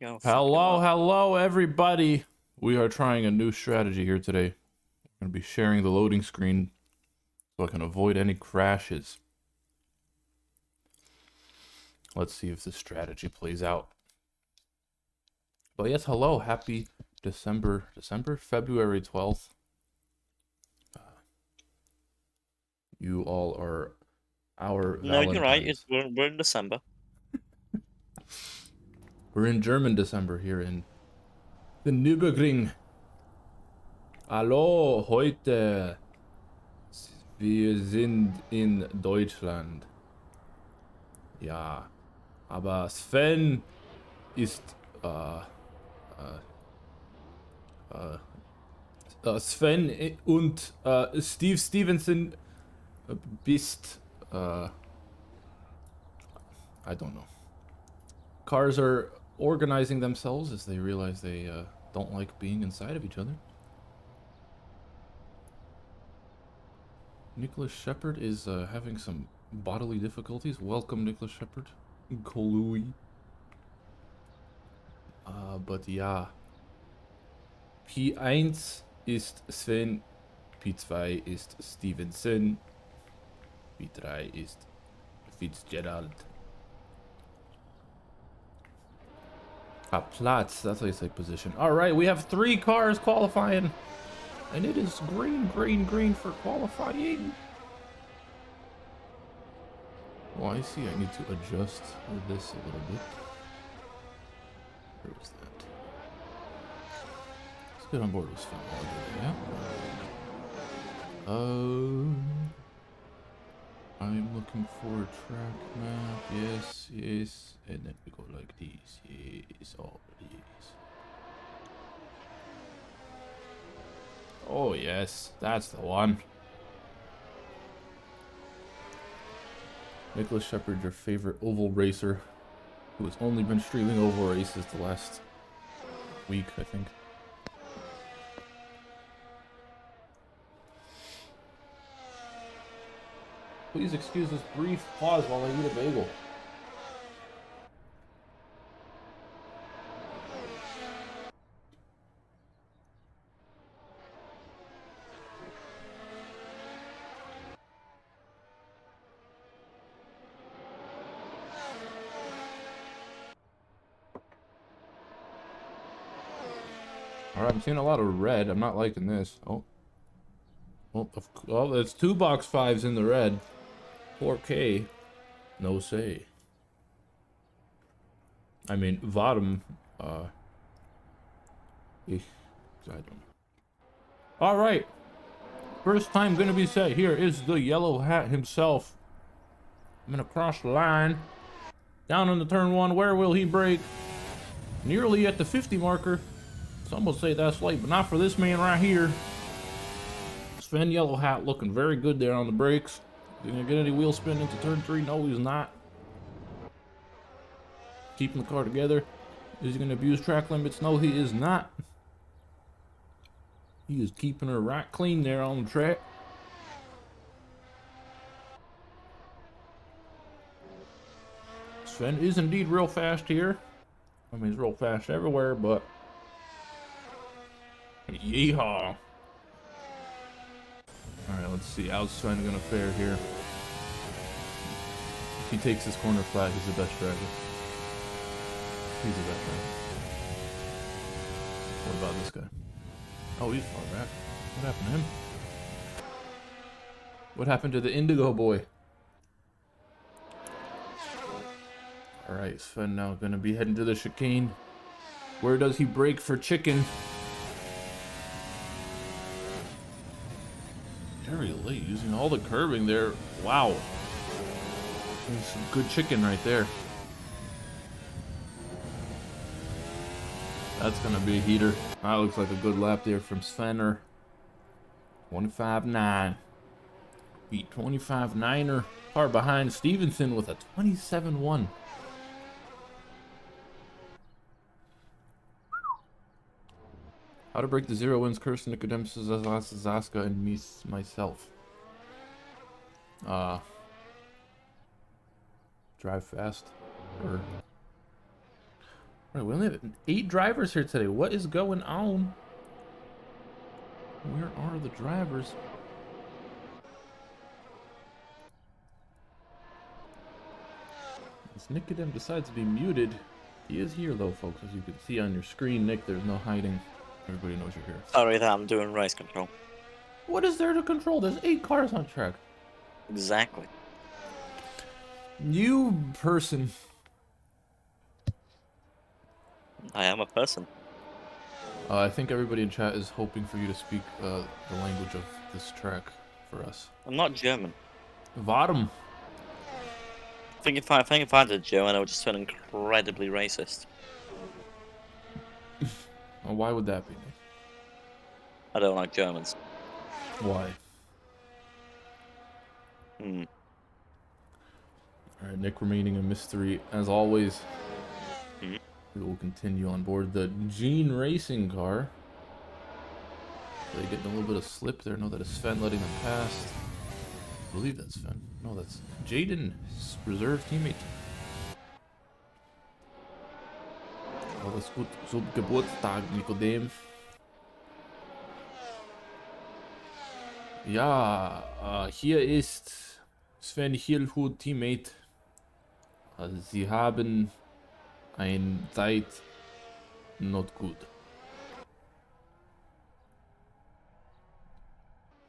Oh, Hello, hello, everybody. We are trying a new strategy here today. I'm going to be sharing the loading screen so I can avoid any crashes. Let's see if this strategy plays out. But yes, hello, happy February 12th. You all are our No, you're right. Valentines. We're in December. We're in German December here in the Nurburgring. Hallo, heute wir sind in Deutschland. Ja, aber Sven ist Sven und Steve Stevenson bist I don't know. Cars are organizing themselves as they realize they don't like being inside of each other. Nicholas Shepard is having some bodily difficulties. Welcome, Nicholas Shepard. Kolui. But ja. P1 ist Sven, P2 ist Stevenson, P3 ist Fitzgerald. Platz, that's how you say position. Alright, we have 3 cars qualifying. And it is green, green, green for qualifying. Oh, I see. I need to adjust this a little bit. Where was that? Let's get on board with Sven. Yeah. I'm looking for a track map. Yes, yes. And then we go like this. Yes, all this. Oh, yes. That's the one. Nicholas Shepard, your favorite oval racer, who has only been streaming oval races the last week, I think. Please excuse this brief pause while I eat a bagel. Alright, I'm seeing a lot of red. I'm not liking this. Oh, there's 2 box 5s in the red. 4K. No say. I mean, Vadum, I don't know. Alright. First time gonna be set here is the yellow hat himself. I'm gonna cross the line. Down on the turn 1, where will he brake? Nearly at the 50 marker. Some will say that's late, but not for this man right here. Sven Yellow Hat looking very good there on the brakes. Is he gonna get any wheel spin into turn 3? No, he's not. Keeping the car together. Is he gonna abuse track limits? No, he is not. He is keeping her right clean there on the track. Sven is indeed real fast here. I mean, he's real fast everywhere, but yeehaw. Alright, let's see. How's Sven gonna fare here? If he takes this corner flat, he's the best driver. He's the best driver. What about this guy? Oh, he's far back. What happened to him? What happened to the Indigo boy? Alright, Sven now gonna be heading to the chicane. Where does he brake for chicken? Very late, using all the curving there. Wow. There's some good chicken right there. That's gonna be a heater. That looks like a good lap there from Svenner. 25.9. Beat 25.9er. Far behind Stevenson with a 27.1. How to break the 0 wins, Kirsten, Nicodemus, Zaska, and myself. Drive fast. Or Right, we only have 8 drivers here today. What is going on? Where are the drivers? As Nikodem decides to be muted, he is here though, folks. As you can see on your screen, Nick, there's no hiding. Everybody knows you're here. Sorry that I'm doing race control. What is there to control? There's 8 cars on track. Exactly. You person. I am a person. I think everybody in chat is hoping for you to speak the language of this track for us. I'm not German. Varum. I think if I did German, I would just turn incredibly racist. Well, why would that be, Nick? I don't like Germans. Why? Hmm. Alright, Nick remaining a mystery as always. Hmm. We will continue on board the Gene Racing car. They getting a little bit of slip there. Know that is Sven letting them pass. I believe that's Sven. No, that's Jaden, reserve teammate. Alles gut zum Geburtstag, Nikodem. Ja, hier ist Sven Hilhut, Teammate. Sie haben ein Zeit not good.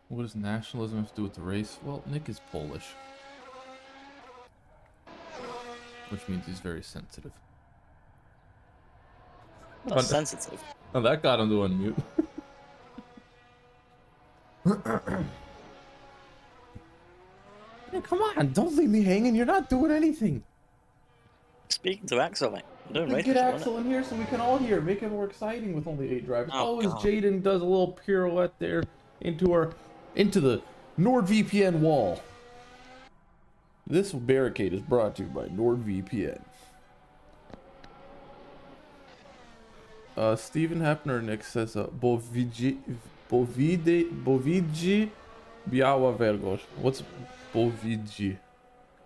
What does nationalism have to do with the race? Well, Nick is Polish. Which means he's very sensitive. That's sensitive. Oh, that got him to unmute. Yeah, come on, don't leave me hanging. You're not doing anything. Speaking to Axel, mate. I'm doing race Get control, Axel in here so we can all hear. Make it more exciting with only 8 drivers. Oh, As God. Jaden does a little pirouette there into the NordVPN wall. This barricade is brought to you by NordVPN. Stephen Hepner Nick says Bovigi Biała Vergosz. What's Bovigi?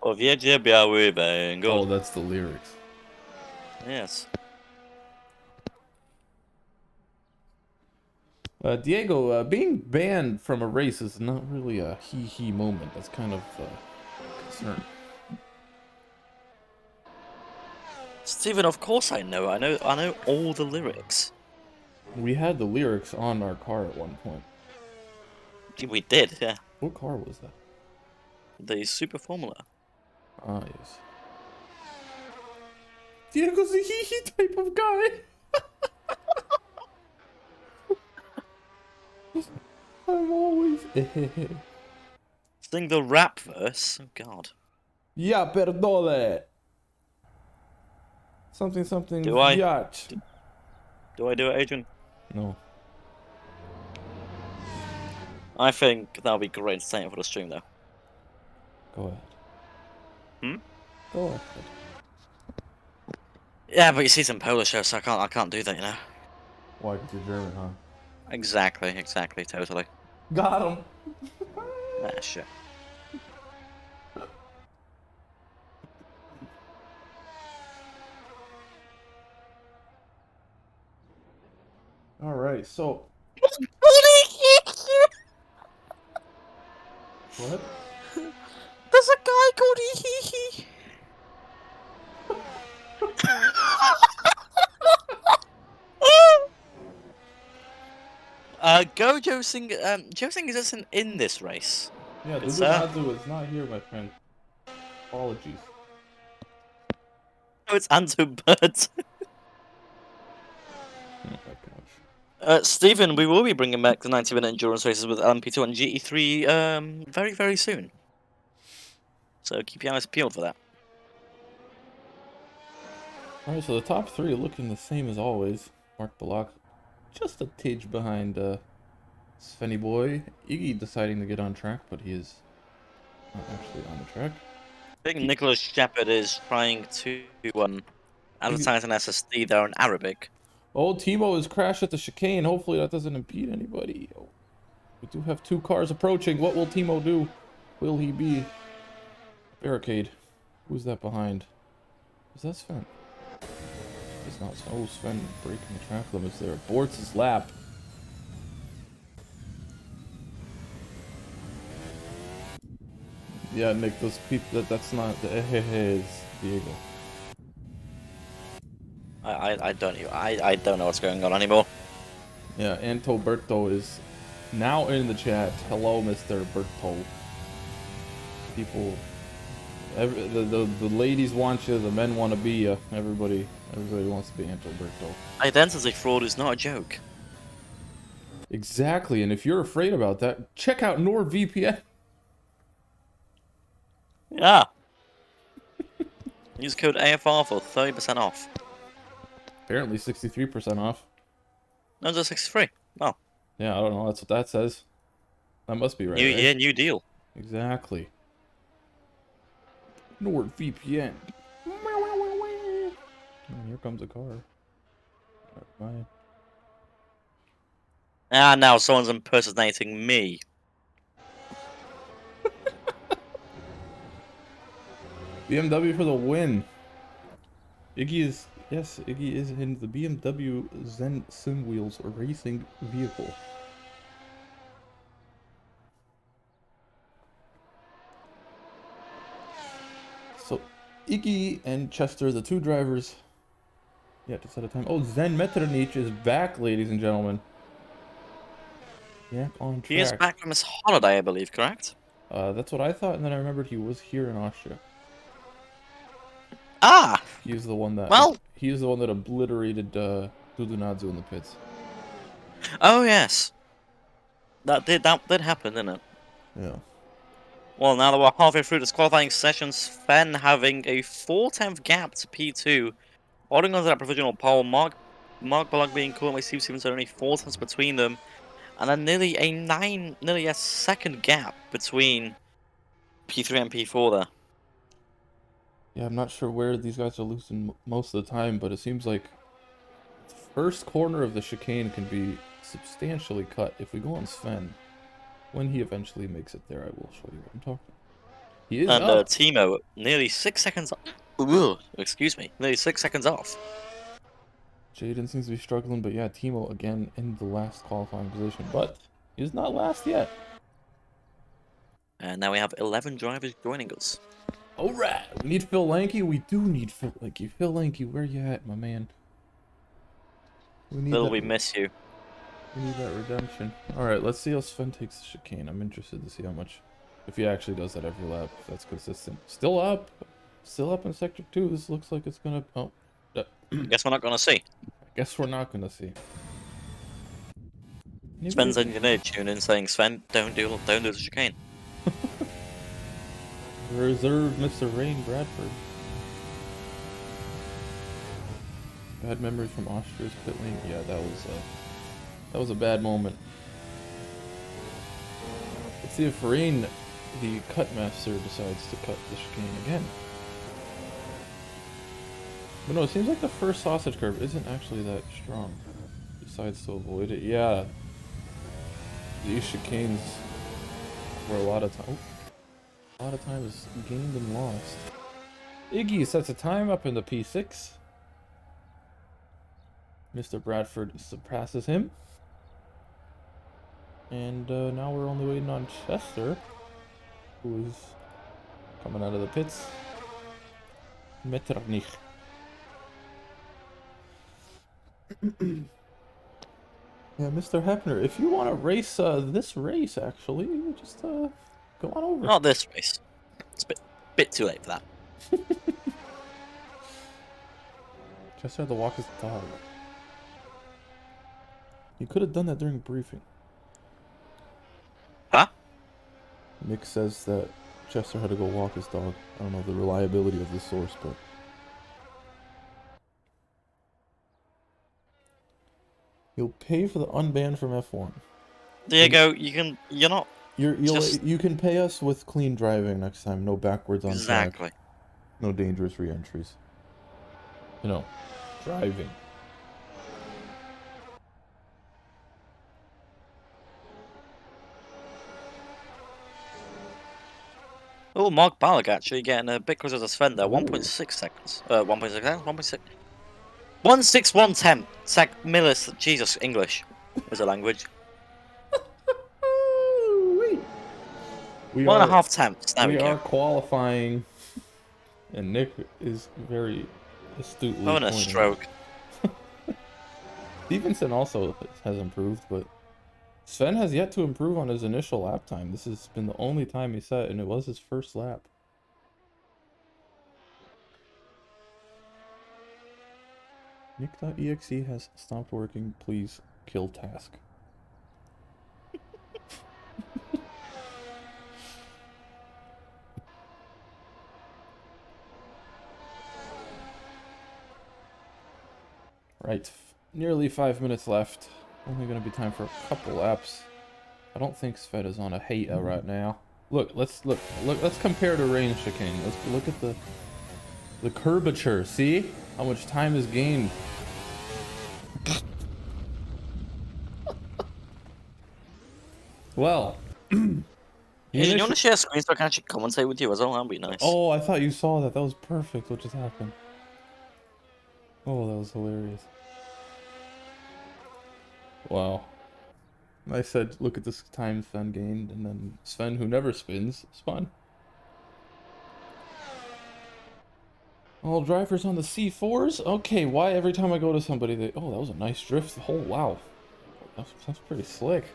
Powiedzie biały węgiel. Oh, that's the lyrics. Yes. Diego, being banned from a race is not really a he moment. That's kind of concern. Stephen, of course I know. I know all the lyrics. We had the lyrics on our car at one point. We did, yeah. What car was that? The Super Formula. Ah, yes. Diego's a hee type of guy. I'm always. Sing the rap verse. Oh God. Ja, perdole. Something. Do I? Yacht. Do I do it, Adrian? No. I think that'll be great entertainment for the stream, though. Go ahead. Hmm? Go ahead. Yeah, but you see some Polish shows, so I can't do that, you know. Why? Because you're German, huh? Exactly, totally. Got him. Nah, shit. All right, so. What? There's a guy called Hee. Go Joe Sing. Joe Sing isn't in this race. Yeah, It's, Dudu is not here, my friend. Apologies. Oh, it's Anto Bird. Oh my gosh. Stephen, we will be bringing back the 90-minute endurance races with LMP2 and GE3 very, very soon. So keep your eyes peeled for that. Alright, so the top 3 are looking the same as always. Mark Block just a tidge behind Svenny Boy. Iggy deciding to get on track, but he is not actually on the track. I think Nicholas Shepard is trying to advertise an SSD there in Arabic. Oh, Timo has crashed at the chicane. Hopefully that doesn't impede anybody. Oh, we do have 2 cars approaching. What will Timo do? Will he be barricade? Who's that behind? Is that Sven? Does not. Oh, Sven breaking the track limits there. Aborts his lap. Yeah, Nick, those people, that's not the ehehes, Diego. I don't know what's going on anymore. Yeah, Antoberto is now in the chat. Hello, Mr. Berto. People, the ladies want you, the men want to be you. Everybody wants to be Antoberto. Identity fraud is not a joke. Exactly, and if you're afraid about that, check out NordVPN. Yeah. Use code AFR for 30% off. Apparently 63% off. No, just 63. Oh. Yeah, I don't know. That's what that says. That must be right, New right? year, new deal. Exactly. NordVPN. Oh, here comes a car. Bye. Ah, now someone's impersonating me. BMW for the win. Iggy is in the BMW Zen Sim Wheels racing vehicle. So Iggy and Chester, the two drivers, to set a time. Oh, Zen Metternich is back, ladies and gentlemen. Yeah, on track. He is back from his holiday, I believe, correct? That's what I thought, and then I remembered he was here in Austria. Ah! He was the one that. Well, he was the one that obliterated Dudunadzu in the pits. Oh yes, that did happen, didn't it? Yeah. Well, now that we're halfway through this qualifying session, Sven having a 4/10 gap to P2, holding on to that provisional pole. Mark Bullock being caught by Steve Stevens, only 4 tenths between them, and then nearly a second gap between P3 and P4 there. Yeah, I'm not sure where these guys are losing most of the time, but it seems like the first corner of the chicane can be substantially cut. If we go on Sven, when he eventually makes it there, I will show you what I'm talking about. He is And up. Timo nearly 6 seconds. Ooh, excuse me, nearly 6 seconds off. Jaden seems to be struggling, but yeah, Timo again in the last qualifying position, but he's not last yet. And now we have 11 drivers joining us. All right, we need Phil Lanky. We do need Phil Lanky. Phil Lanky, where you at, my man? Phil, we miss you. We need that redemption. All right, let's see how Sven takes the chicane. I'm interested to see how much, if he actually does that every lap, if that's consistent. Still up in sector 2. This looks like it's gonna. Oh, Guess we're not gonna see. I guess we're not gonna see. Sven's engineer tuned in saying, "Sven, don't do the chicane." Reserve Mr. Rain Bradford. Bad memories from Austria's pit lane. Yeah, that was a bad moment. Let's see if Rain, the cut master, decides to cut the chicane again. But no, it seems like the first sausage curve isn't actually that strong. Decides to avoid it. Yeah. These chicanes were a lot of time. A lot of time is gained and lost. Iggy sets a time up in the P6. Mr. Bradford surpasses him. And now we're only waiting on Chester, who is coming out of the pits. Metternich. Yeah, Mr. Hepner, if you want to race this race, actually, just go on over. Not this race. It's a bit too late for that. Chester had to walk his dog. You could have done that during briefing. Huh? Nick says that Chester had to go walk his dog. I don't know the reliability of this source, but... You'll pay for the unbanned from F1. Diego, you can pay us with clean driving next time. No backwards on track. Exactly. No dangerous re-entries. You know, driving. Oh, Mark Ballock actually getting a bit closer to Sven there. Ooh. 1.6 seconds. 1.6 seconds? 1.6. 16110 millis. Jesus, English is a language. We One and a are half tenths. There we we are go. qualifying, and Nick is very astutely Having a pointing. stroke. Stevenson also has improved, but Sven has yet to improve on his initial lap time. This has been the only time he set, and it was his first lap. Nick.exe has stopped working. Please kill task. Right, nearly 5 minutes left. Only gonna be time for a couple laps. I don't think Sven is on a hater right now. Look, let's compare to rain chicane. Let's look at the curvature. See how much time is gained. Well, Hey, you want to share a screen so I can actually commentate with you as well? That'd be nice. Oh, I thought you saw that. That was perfect. What just happened? Oh, that was hilarious. Wow. I said, look at this time Sven gained, and then Sven, who never spins, spun. All drivers on the C4s? Okay, why every time I go to somebody, they... Oh, that was a nice drift. Oh, wow. That's pretty slick.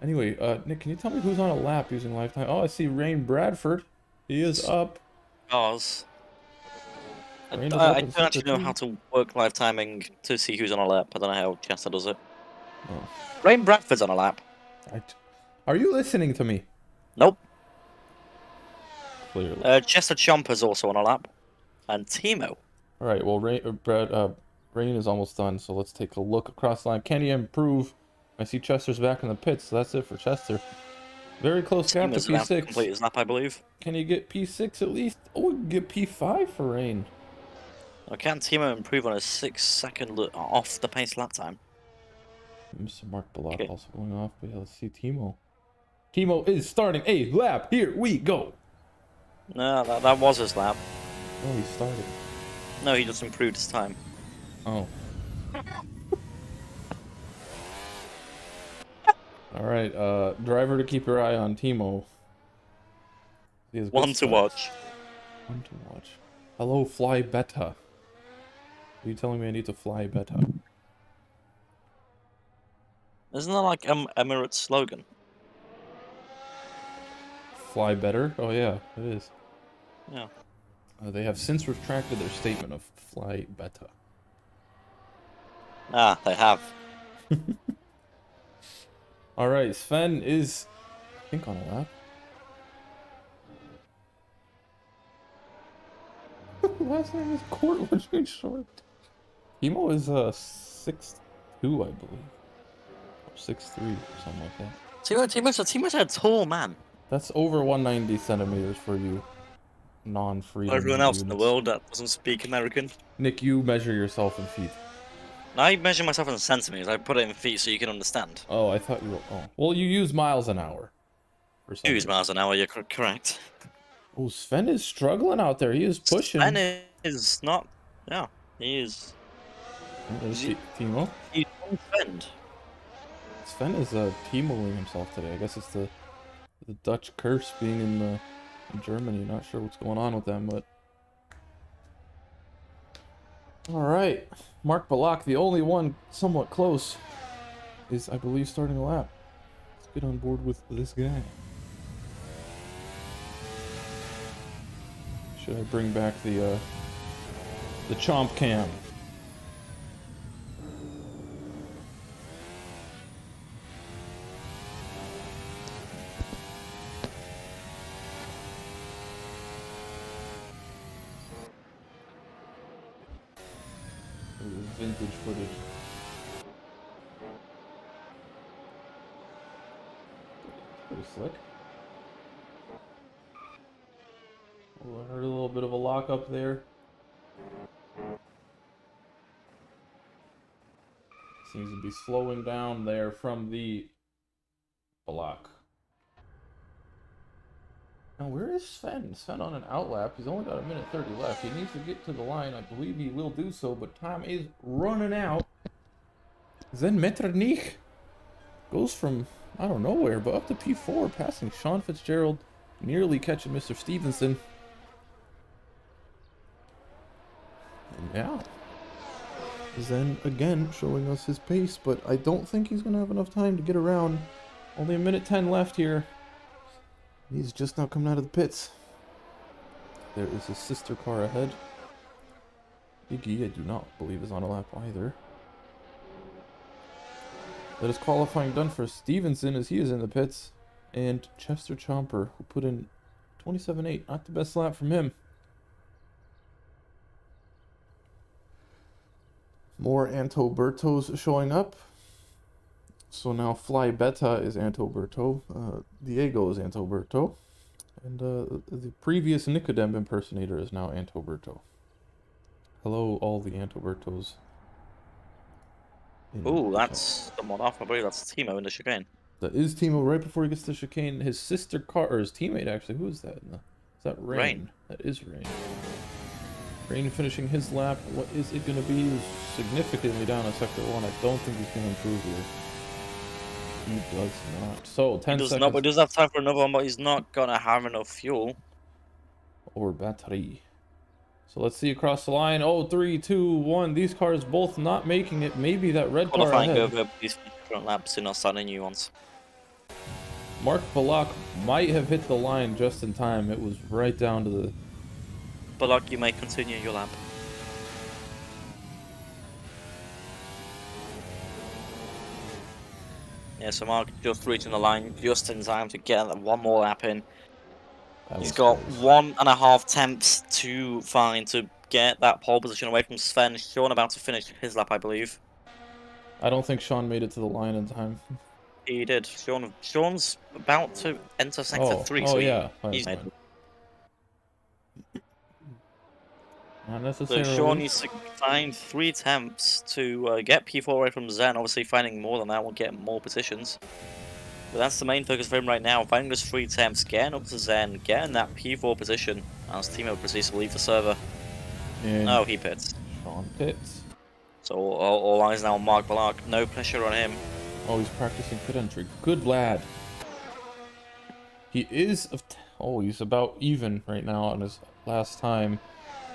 Anyway, Nick, can you tell me who's on a lap using lifetime? Oh, I see Rain Bradford. He is up. Cause I Rain is up don't in sector actually know 2. how to work live timing to see who's on a lap. I don't know how Chester does it. Oh. Rain Bradford's on a lap. Are you listening to me? Nope. Clearly. Chester Chomper's also on a lap. And Timo. Alright, well, Rain is almost done, so let's take a look across the line. Can he improve? I see Chester's back in the pits, so that's it for Chester. Very close gap to Timo's about to complete P6. his lap, I believe. Can he get P6 at least? Oh, we can get P5 for Rain. Can Timo improve on his 6-second off the pace lap time? Mr. Mark Balak Okay. also going off, but yeah, let's see Timo. Timo is starting a lap. Here we go. No, that was his lap. Oh, he started. No, he just improved his time. Oh. Alright, driver to keep your eye on Timo. One to watch. One to watch. Hello, fly beta. Are you telling me I need to fly beta? Isn't that like Emirates slogan? Fly better? Oh yeah, it is. Yeah. They have since retracted their statement of fly beta. Ah, they have. Alright, Sven is, I think, on a lap. Last name is Court, which means short. Timo is 6'2", I believe. Or 6'3", or something like that. Timo's a tall man. That's over 190 centimeters for you non-freedom Everyone else in the units. world that doesn't speak American. Nick, you measure yourself in feet. I measure myself in centimeters. I put it in feet so you can understand. Oh, I thought you were... Oh. Well, you use miles an hour. For some 2 reason. miles an hour, you're correct. Oh, Sven is struggling out there. He is pushing. Sven is not... Yeah, he is... Timo. He's on Sven. Sven is Timoing himself today. I guess it's the Dutch curse being in Germany. Not sure what's going on with them, but... Alright. Mark Balak, the only one somewhat close, is, I believe, starting a lap. Let's get on board with this guy. Should I bring back the chomp cam? Vintage footage. Pretty slick. Oh, I heard a little bit of a lock up there. Seems to be slowing down there from the block. Now, where is Sven? Sven on an outlap. He's only got a minute 30 left. He needs to get to the line. I believe he will do so, but time is running out. Then Metternich goes from, I don't know where, but up to P4, passing Sean Fitzgerald, nearly catching Mr. Stevenson. And yeah, Zen again showing us his pace, but I don't think he's going to have enough time to get around. Only a minute 10 left here. He's just now coming out of the pits. There is his sister car ahead. Iggy, I do not believe, is on a lap either. That is qualifying done for Stevenson as he is in the pits. And Chester Chomper, who put in 27.8. Not the best lap from him. More Antobertos showing up. So now Fly Beta is Antoberto. Diego is Antoberto. And the previous Nicodem impersonator is now Antoberto. Hello, all the Antobertos. Ooh, that's someone off. I believe that's Timo in the chicane. That is Timo right before he gets to chicane. His sister car, or his teammate actually. Who is that? Is that Rain? Rain. That is Rain. Rain finishing his lap. What is it going to be? He's significantly down in sector 1. I don't think he's going to improve here. He does not. So 10 seconds. Not, but he does have time for another one, but he's not gonna have enough fuel. Or battery. So let's see across the line. Oh, 3, 2, 1. These cars both not making it. Maybe that red car Qualifying ahead. over these front laps and not starting new ones. Mark Balak might have hit the line just in time. It was right down to the... Balak, you may continue your lap. Yeah, so Mark just reaching the line just in time to get one more lap in. He's got close. 1.5 attempts to find to get that pole position away from Sven. Sean about to finish his lap, I believe. I don't think Sean made it to the line in time. He did. Sean's about to enter sector 3, so yeah. he's made it. Not So necessarily. Sean needs to find 3 attempts to get P4 away from Zen. Obviously, finding more than that will get more positions. But that's the main focus for him right now. Finding those 3 attempts, getting up to Zen, getting that P4 position as Timo proceeds to leave the server. And Oh, he pits. Sean pits. So all eyes now on Mark Balak. No pressure on him. Oh, he's practicing pit entry. Good lad. He is... Oh, he's about even right now on his last time.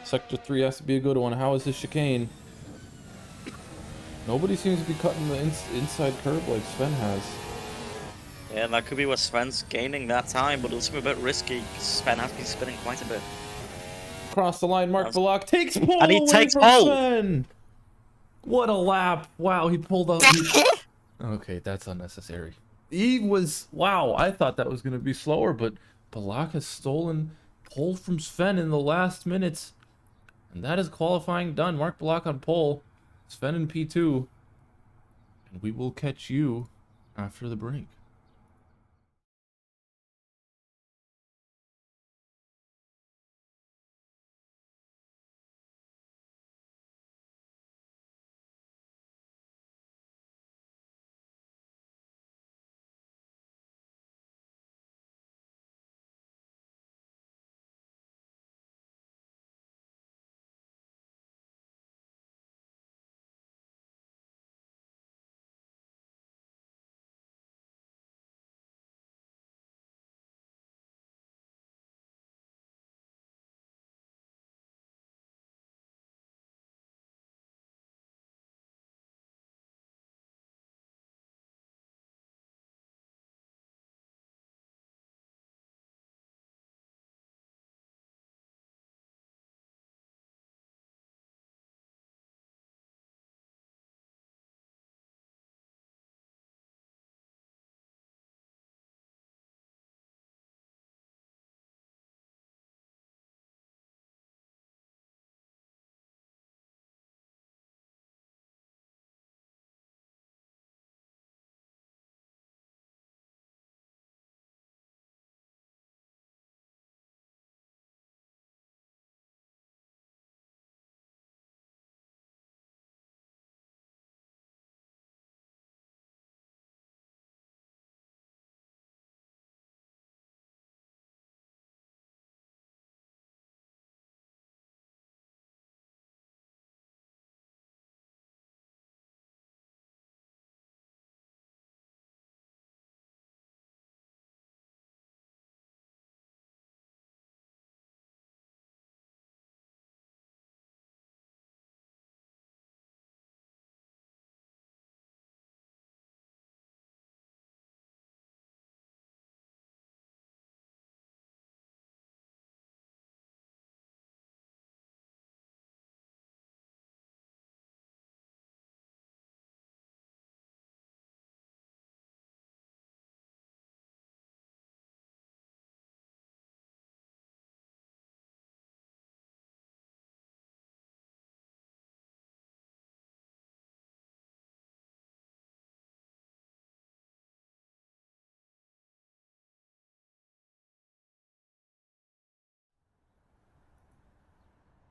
Sector 3 has to be a good one. How is his chicane? Nobody seems to be cutting the inside curve like Sven has. Yeah, that could be where Sven's gaining that time, but it'll seem a bit risky because Sven has been spinning quite a bit. Across the line, Mark Balak takes pole and he away takes from pole. Sven. What a lap. Wow, he pulled up. Okay, that's unnecessary. He was... Wow, I thought that was going to be slower, but Balak has stolen pole from Sven in the last minutes. And that is qualifying done. Mark Balak on pole. Sven in P2. And we will catch you after the break.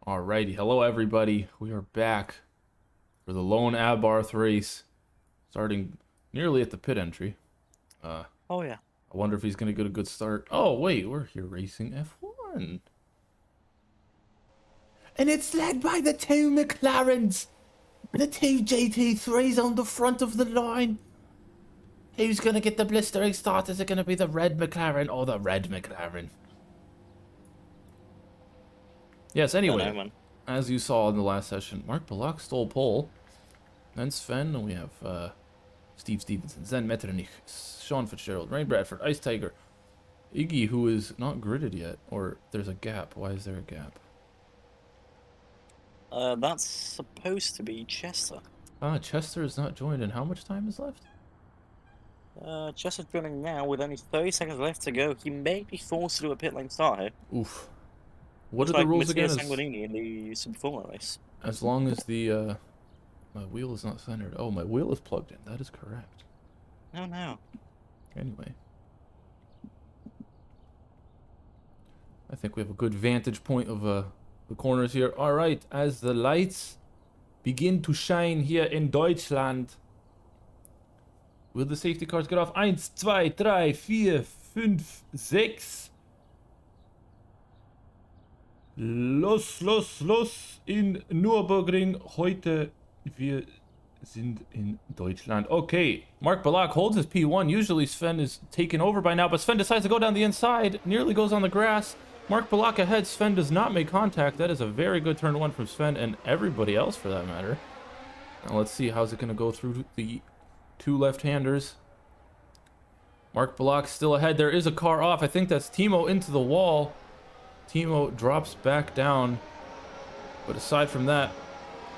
Alrighty, hello everybody. We are back for the lone Abarth race, starting nearly at the pit entry. Oh yeah. I wonder if he's gonna get a good start. Oh wait, we're here racing F1, and it's led by the two McLarens, the two GT3s on the front of the line. Who's gonna get the blistering start? Is it gonna be the red McLaren or the red McLaren? Yes, anyway, as you saw in the last session, Mark Balak stole pole. Then Sven, and we have Steve Stevenson, Zen Metternich, Sean Fitzgerald, Ray Bradford, Ice Tiger, Iggy, who is not gridded yet, or there's a gap. Why is there a gap? That's supposed to be Chester. Chester is not joined, and how much time is left? Chester's joining now with only 30 seconds left to go. He may be forced to do a pit lane start here. Oof. What are the rules again? Sanguinini in the Super Formula race. As long as the my wheel is not centered. Oh, my wheel is plugged in. That is correct. No. Anyway, I think we have a good vantage point of the corners here. All right, as the lights begin to shine here in Deutschland, will the safety cars get off? 1, 2, 3, 4, 5, 6. Los in Nurburgring. Heute wir sind in Deutschland. Okay, Mark Balak holds his P1. Usually Sven is taken over by now, but Sven decides to go down the inside. Nearly goes on the grass. Mark Balak ahead. Sven does not make contact. That is a very good turn one from Sven and everybody else for that matter. Now let's see, how's it going to go through the two left-handers. Mark Balak still ahead. There is a car off. I think that's Timo into the wall. Timo drops back down, but aside from that,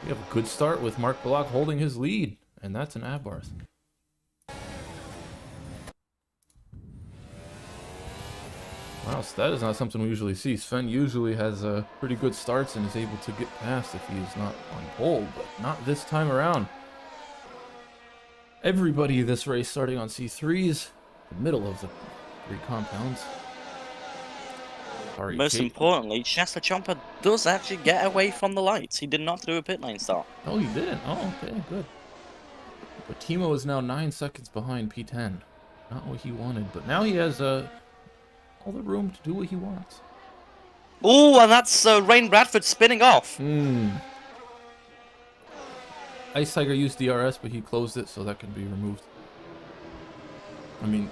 we have a good start with Mark Balak holding his lead, and that's an Abarth. Wow, so that is not something we usually see. Sven usually has pretty good starts and is able to get past if he is not on pole, but not this time around. Everybody this race starting on C3s, the middle of the three compounds. Sorry, Most importantly, Chester Chomper does actually get away from the lights. He did not do a pit lane start. Oh, he didn't? Oh, okay, good. But Timo is now 9 seconds behind P10. Not what he wanted, but now he has all the room to do what he wants. Oh, and that's Rain Bradford spinning off. Ice Tiger used DRS, but he closed it, so that can be removed. I mean,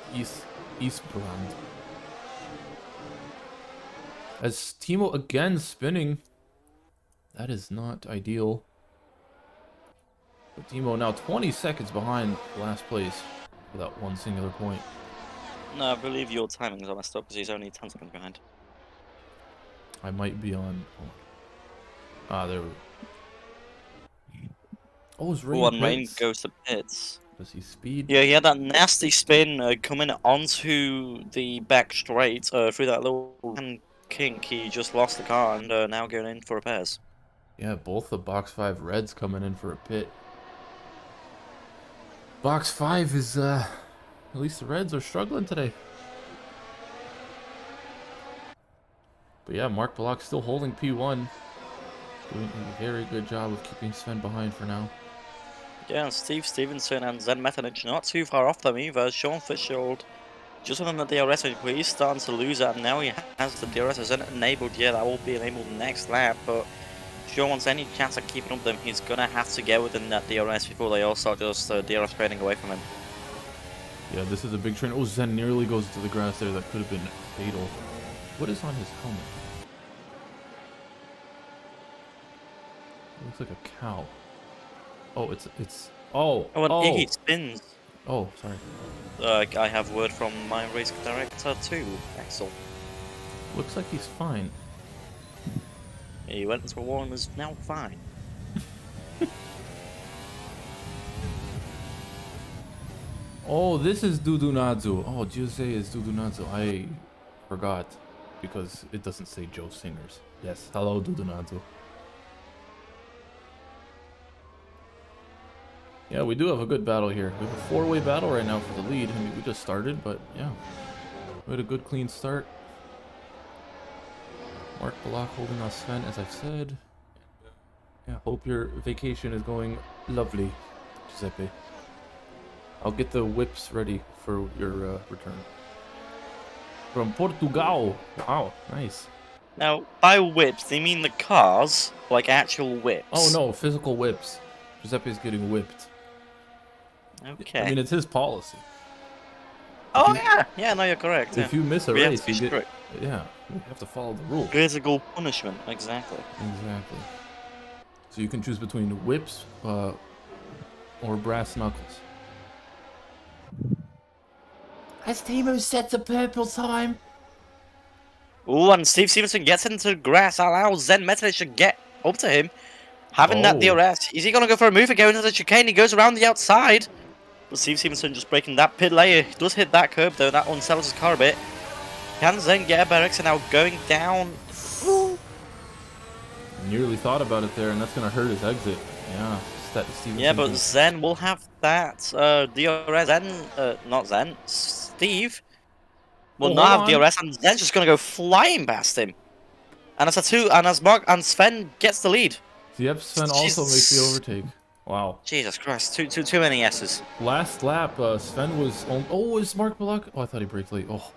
Eastbrand. As Timo again spinning. That is not ideal. But Timo now 20 seconds behind last place for that one singular point. No, I believe your timings are messed up because he's only 10 seconds behind. I might be on... there we go. Oh, is Rain When Rain goes to pits. Does he speed? Yeah, he had that nasty spin coming onto the back straight through that little kink. He just lost the car and now going in for repairs. Yeah, both the box 5 reds coming in for a pit. Box 5 is, at least the reds are struggling today. But yeah, Mark Balak still holding P1. Doing a very good job of keeping Sven behind for now. Yeah, and Steve Stevenson and Zen Metternich not too far off them either. Sean Fitzgerald just on the DRS, but he's starting to lose that. Now he has the DRS isn't enabled yet. That will be enabled next lap, but if Sean wants any chance of keeping up with them, he's going to have to get within that DRS before they all start just DRS trading away from him. Yeah, this is a big train. Oh, Zen nearly goes to the grass there. That could have been fatal. What is on his helmet? It looks like a cow. Oh, it's oh, and Iggy spins. Oh, sorry. I have word from my race director too, Axel. Looks like he's fine. He went into a war and is now fine. Oh, this is Dudunazu. Oh, Jose is Dudunazu. I forgot because it doesn't say Joe Singers. Yes, hello Dudunazu. Yeah, we do have a good battle here. We have a 4-way battle right now for the lead. I mean, we just started, but yeah. We had a good clean start. Mark Block holding on Sven, as I've said. Yeah, hope your vacation is going lovely, Giuseppe. I'll get the whips ready for your return. From Portugal. Wow, nice. Now, by whips, they mean the cars, like actual whips. Oh no, physical whips. Giuseppe's getting whipped. Okay. I mean, it's his policy. Oh yeah, no, you're correct. If Yeah. you miss a We have race, to be you get. strict. Yeah, you have to follow the rules. Physical punishment, exactly. Exactly. So you can choose between whips or brass knuckles. Has Timo set the purple time? Ooh, and Steve Stevenson gets into the grass, allows Zen Metalist to get up to him. Having that DRS. Is he going to go for a move and go into the chicane? He goes around the outside. But Steve Stevenson just breaking that pit layer. He does hit that curb though, that unsettles his car a bit. Can Zen get a better exit now going down? Ooh. Nearly thought about it there, and that's going to hurt his exit. Yeah, yeah, but Zen will have that DRS. Not Zen, Steve will not have DRS, and Zen's just going to go flying past him. And as as Sven gets the lead. Yep, Sven also makes the overtake. Wow. Jesus Christ, too many S's. Last lap, Sven was on. Oh, is Mark Balak? Oh, I thought he braked late. Oh.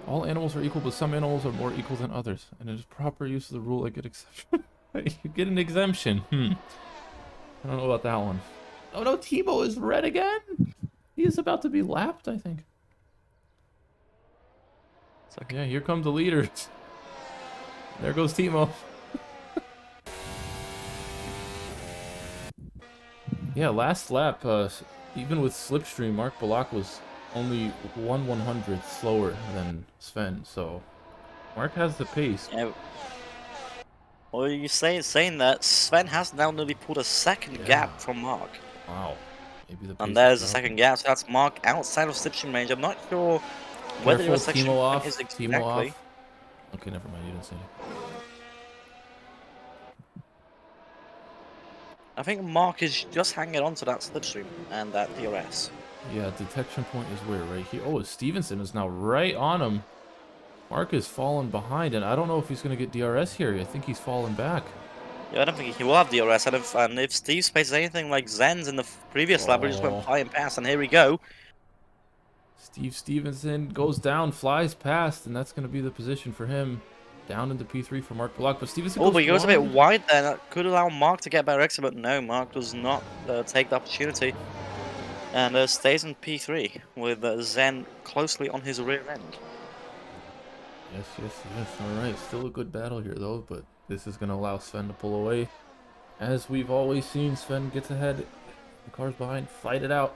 All animals are equal, but some animals are more equal than others. And it is proper use of the rule I get exception. You get an exemption. I don't know about that one. Oh no, Timo is red again. He is about to be lapped, I think. Okay. Yeah, here come the leaders. There goes Timo. Yeah, last lap, even with Slipstream, Mark Balak was only 1/100th slower than Sven, so Mark has the pace. Yeah. Well, you saying that Sven has now nearly pulled a second gap from Mark. Wow. Maybe the pace and there's a second gap, so that's Mark outside of Slipstream range. I'm not sure whether your section is exactly. Timo off. Okay, never mind. You didn't say it. I think Mark is just hanging on to that Slipstream and that DRS. Yeah, detection point is where? Right here. Oh, Stevenson is now right on him. Mark is falling behind, and I don't know if he's going to get DRS here. I think he's falling back. Yeah, I don't think he will have DRS. And if Steve's pace is anything like Zen's in the previous lap, we just went flying past, and here we go. Steve Stevenson goes down, flies past, and that's going to be the position for him. Down into P3 for Mark Block, but Stevenson goes but he goes a bit wide there. That could allow Mark to get better exit, but no, Mark does not take the opportunity. And stays in P3 with Zen closely on his rear end. Yes. All right, still a good battle here, though, but this is going to allow Sven to pull away. As we've always seen, Sven gets ahead. The car's behind. Fight it out.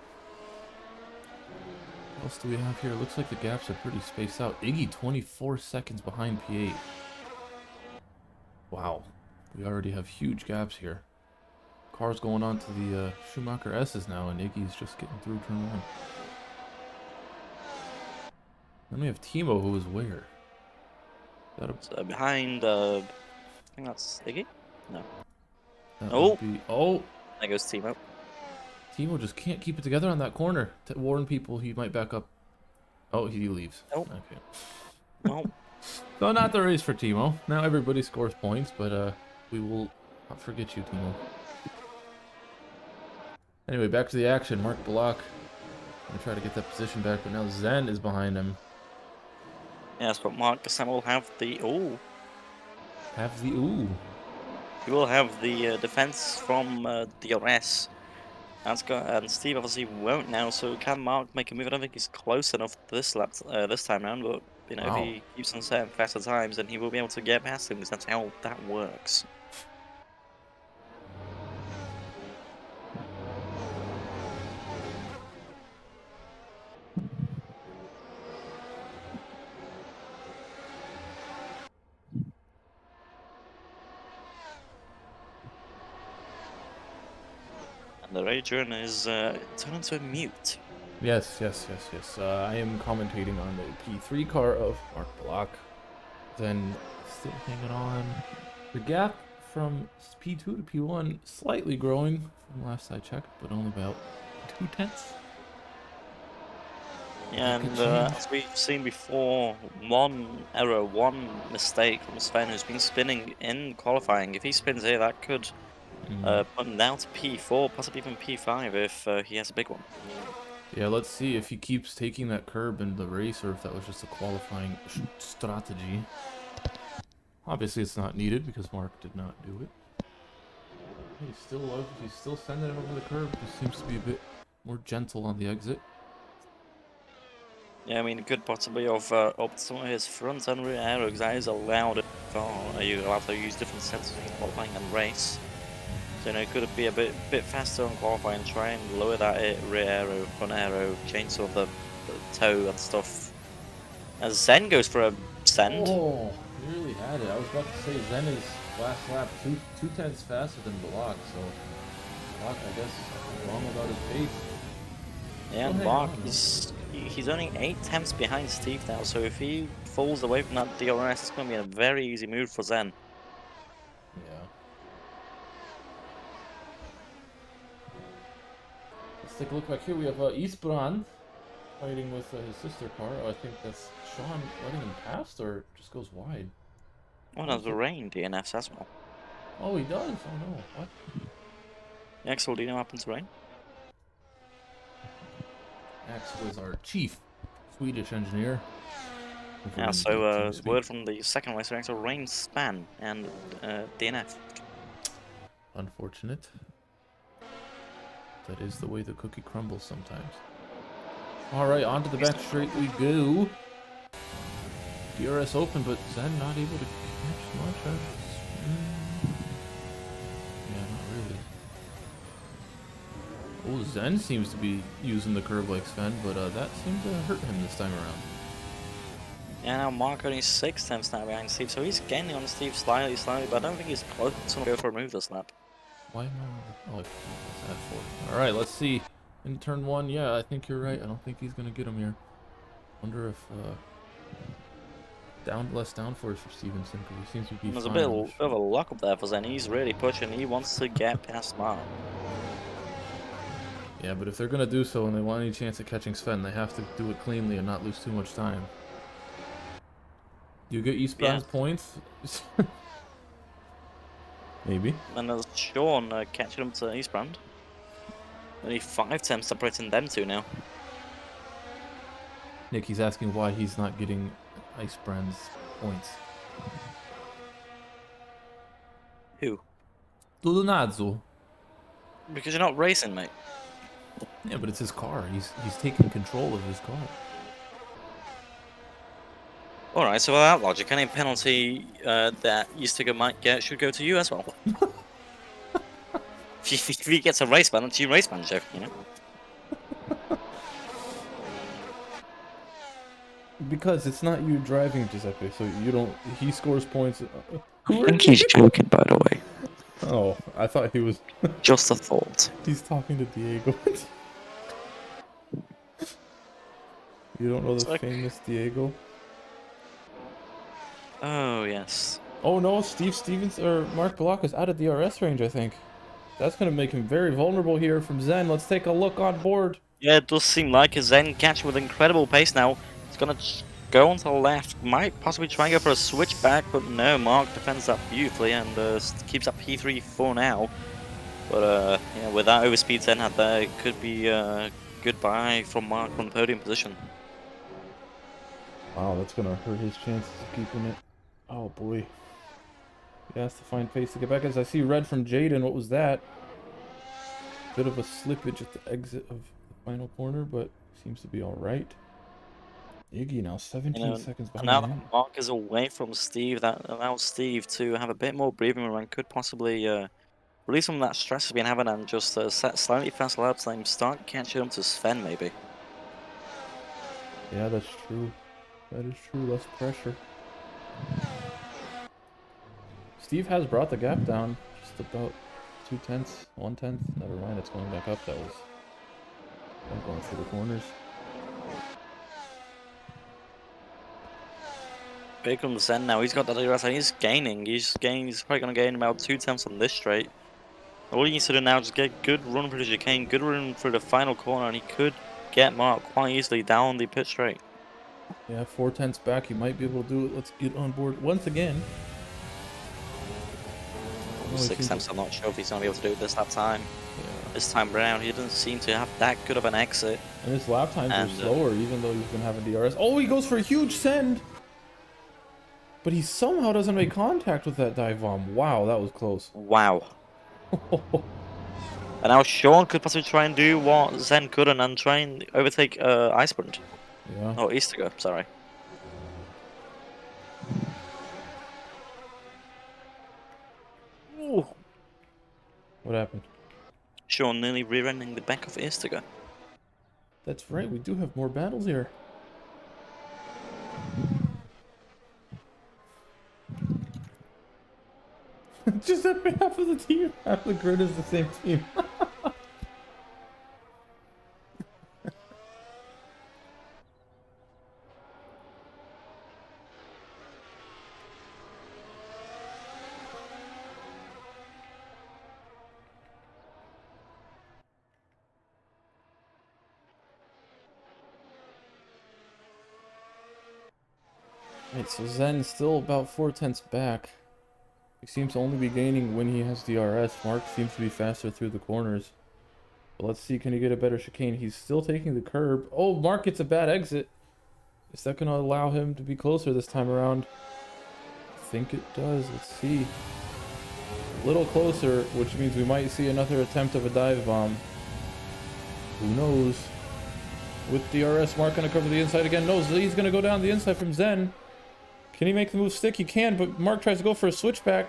What else do we have here? Looks like the gaps are pretty spaced out. Iggy 24 seconds behind P8. Wow. We already have huge gaps here. Car's going on to the Schumacher S's now, and Iggy's just getting through turn 1. Then we have Timo, who is where? Behind, I think that's Iggy? No. Oh! There goes Timo. Timo just can't keep it together on that corner. To warn people he might back up. Oh, he leaves. Nope. Okay. Well. So not the race for Timo. Now everybody scores points, but we will not forget you, Timo. Anyway, back to the action. Mark Block gonna try to get that position back, but now Zen is behind him. Yes, but Mark Sam will have the He will have the defense from DRS. And Steve obviously won't now, so can Mark make a move? I don't think he's close enough this lap, this time round, but if he keeps on setting faster times, then he will be able to get past him, because that's how that works. The Rager is turned into a mute. Yes. I am commentating on the P3 car of Mark Block. Then still hanging on. The gap from P2 to P1 slightly growing from last I checked, but only about 0.2. Yeah, That could and change. as we've seen before, one error, one mistake from Sven, who's been spinning in qualifying. If he spins here, that could put him down to P4, possibly even P5 if he has a big one. Yeah, let's see if he keeps taking that curb in the race or if that was just a qualifying strategy. Obviously, it's not needed because Mark did not do it. He's still sending it over the curb. Just seems to be a bit more gentle on the exit. Yeah, I mean, it could possibly have upped some of his front and rear aero, because that is allowed. Are you allowed to use different sensors in qualifying and race? So, it could be a bit faster on qualifying, try and lower that rear aero, front aero, change some of the toe and stuff. As Zen goes for a send. Oh, nearly had it. I was about to say Zen is last lap two tenths faster than Block, so Block, I guess, wrong about his pace. Yeah, and Mark, he's only 8 tenths behind Steve now, so if he falls away from that DRS, it's going to be a very easy move for Zen. Yeah. Let's take a look back here. We have Eastbrand fighting with his sister car. Oh, I think that's Sean letting him past, or just goes wide. Oh, no, the rain DNFs as well. Oh, he does? Oh no, what? Axel, do you know what happened to rain? Axel is our chief Swedish engineer. Yeah, so word from the second race director, rain span and DNF. Unfortunate. That is the way the cookie crumbles sometimes. Alright, on to the back straight we go. DRS open, but Zen not able to catch much. Yeah, not really. Oh, Zen seems to be using the curb like Sven, but that seemed to hurt him this time around. Yeah, now Mark only 6 tenths now behind Steve, so he's gaining on Steve slightly, but I don't think he's close to go for a move this lap. Why am I? Oh, that's for. Alright, let's see. In turn 1, yeah, I think you're right. I don't think he's gonna get him here. Wonder if less downforce for Stevenson, because he seems to be. There's a bit of a lock up there for Zen. He's really pushing. He wants to get past Mark. Yeah, but if they're gonna do so and they want any chance at catching Sven, they have to do it cleanly and not lose too much time. You get Eastbound's points? Maybe. And there's Sean catching him to Eastbrand. Only 5 tenths separating them two now. Nick, he's asking why he's not getting Icebrand's points. Who? Lulunazzo. Because you're not racing, mate. Yeah, but it's his car. He's taking control of his car. Alright, so with that logic, any penalty that Eastiger might get should go to you as well. if he gets a race ban, it's you race manager, you know? Because it's not you driving, Giuseppe, so you don't... He scores points... I think he's joking, by the way. Oh, I thought he was... Just a thought. He's talking to Diego. You don't know the famous Diego? Oh, yes. Oh no, Steve Stevens or Mark Block is out of DRS range, I think. That's going to make him very vulnerable here from Zen. Let's take a look on board. Yeah, it does seem like a Zen catch with incredible pace now. It's going to go on to the left. Might possibly try and go for a switchback, but no, Mark defends that beautifully and keeps that P3 for now. But yeah, with that overspeed Zen had there, it could be goodbye from Mark from the podium position. Wow, that's going to hurt his chances of keeping it. Oh boy. He has to find pace to get back. As I see red from Jaden, what was that? Bit of a slippage at the exit of the final corner, but seems to be alright. Iggy now 17 seconds behind. Now that Mark is away from Steve, that allows Steve to have a bit more breathing room and could possibly release some of that stress he's been having and just set slightly faster lap time, start catching him to Sven maybe. Yeah, that's true. That is true, less pressure. Steve has brought the gap down just about 2 tenths, 1 tenth. Never mind, it's going back up. That was going through the corners. Big on the Zen now. He's got the DRS and he's gaining. He's probably going to gain about 2 tenths on this straight. All he needs to do now is get good run through the chicane, good run through the final corner, and he could get Mark quite easily down the pit straight. Yeah, 4/10 back. He might be able to do it. Let's get on board once again. Oh, 6 times, I'm not sure if he's going to be able to do this that time. Yeah. This time around, he doesn't seem to have that good of an exit. And his lap times are slower, even though he's been having DRS. Oh, he goes for a huge send! But he somehow doesn't make contact with that dive bomb. Wow, that was close. Wow. And now Sean could possibly try and do what Zen couldn't and try and overtake Icebrand. Yeah. Oh, Eastergo, sorry. Ooh. What happened? Sean nearly rear-ending the back of Eastergo. That's right, we do have more battles here. Just half of the team, half the grid is the same team. Right, so Zen's still about 4/10 back. He seems to only be gaining when he has DRS. Mark seems to be faster through the corners. But let's see, can he get a better chicane? He's still taking the curb. Oh, Mark gets a bad exit. Is that going to allow him to be closer this time around? I think it does. Let's see. A little closer, which means we might see another attempt of a dive bomb. Who knows? With DRS, Mark going to cover the inside again. No, he's going to go down the inside from Zen. Can he make the move stick? He can, but Mark tries to go for a switchback.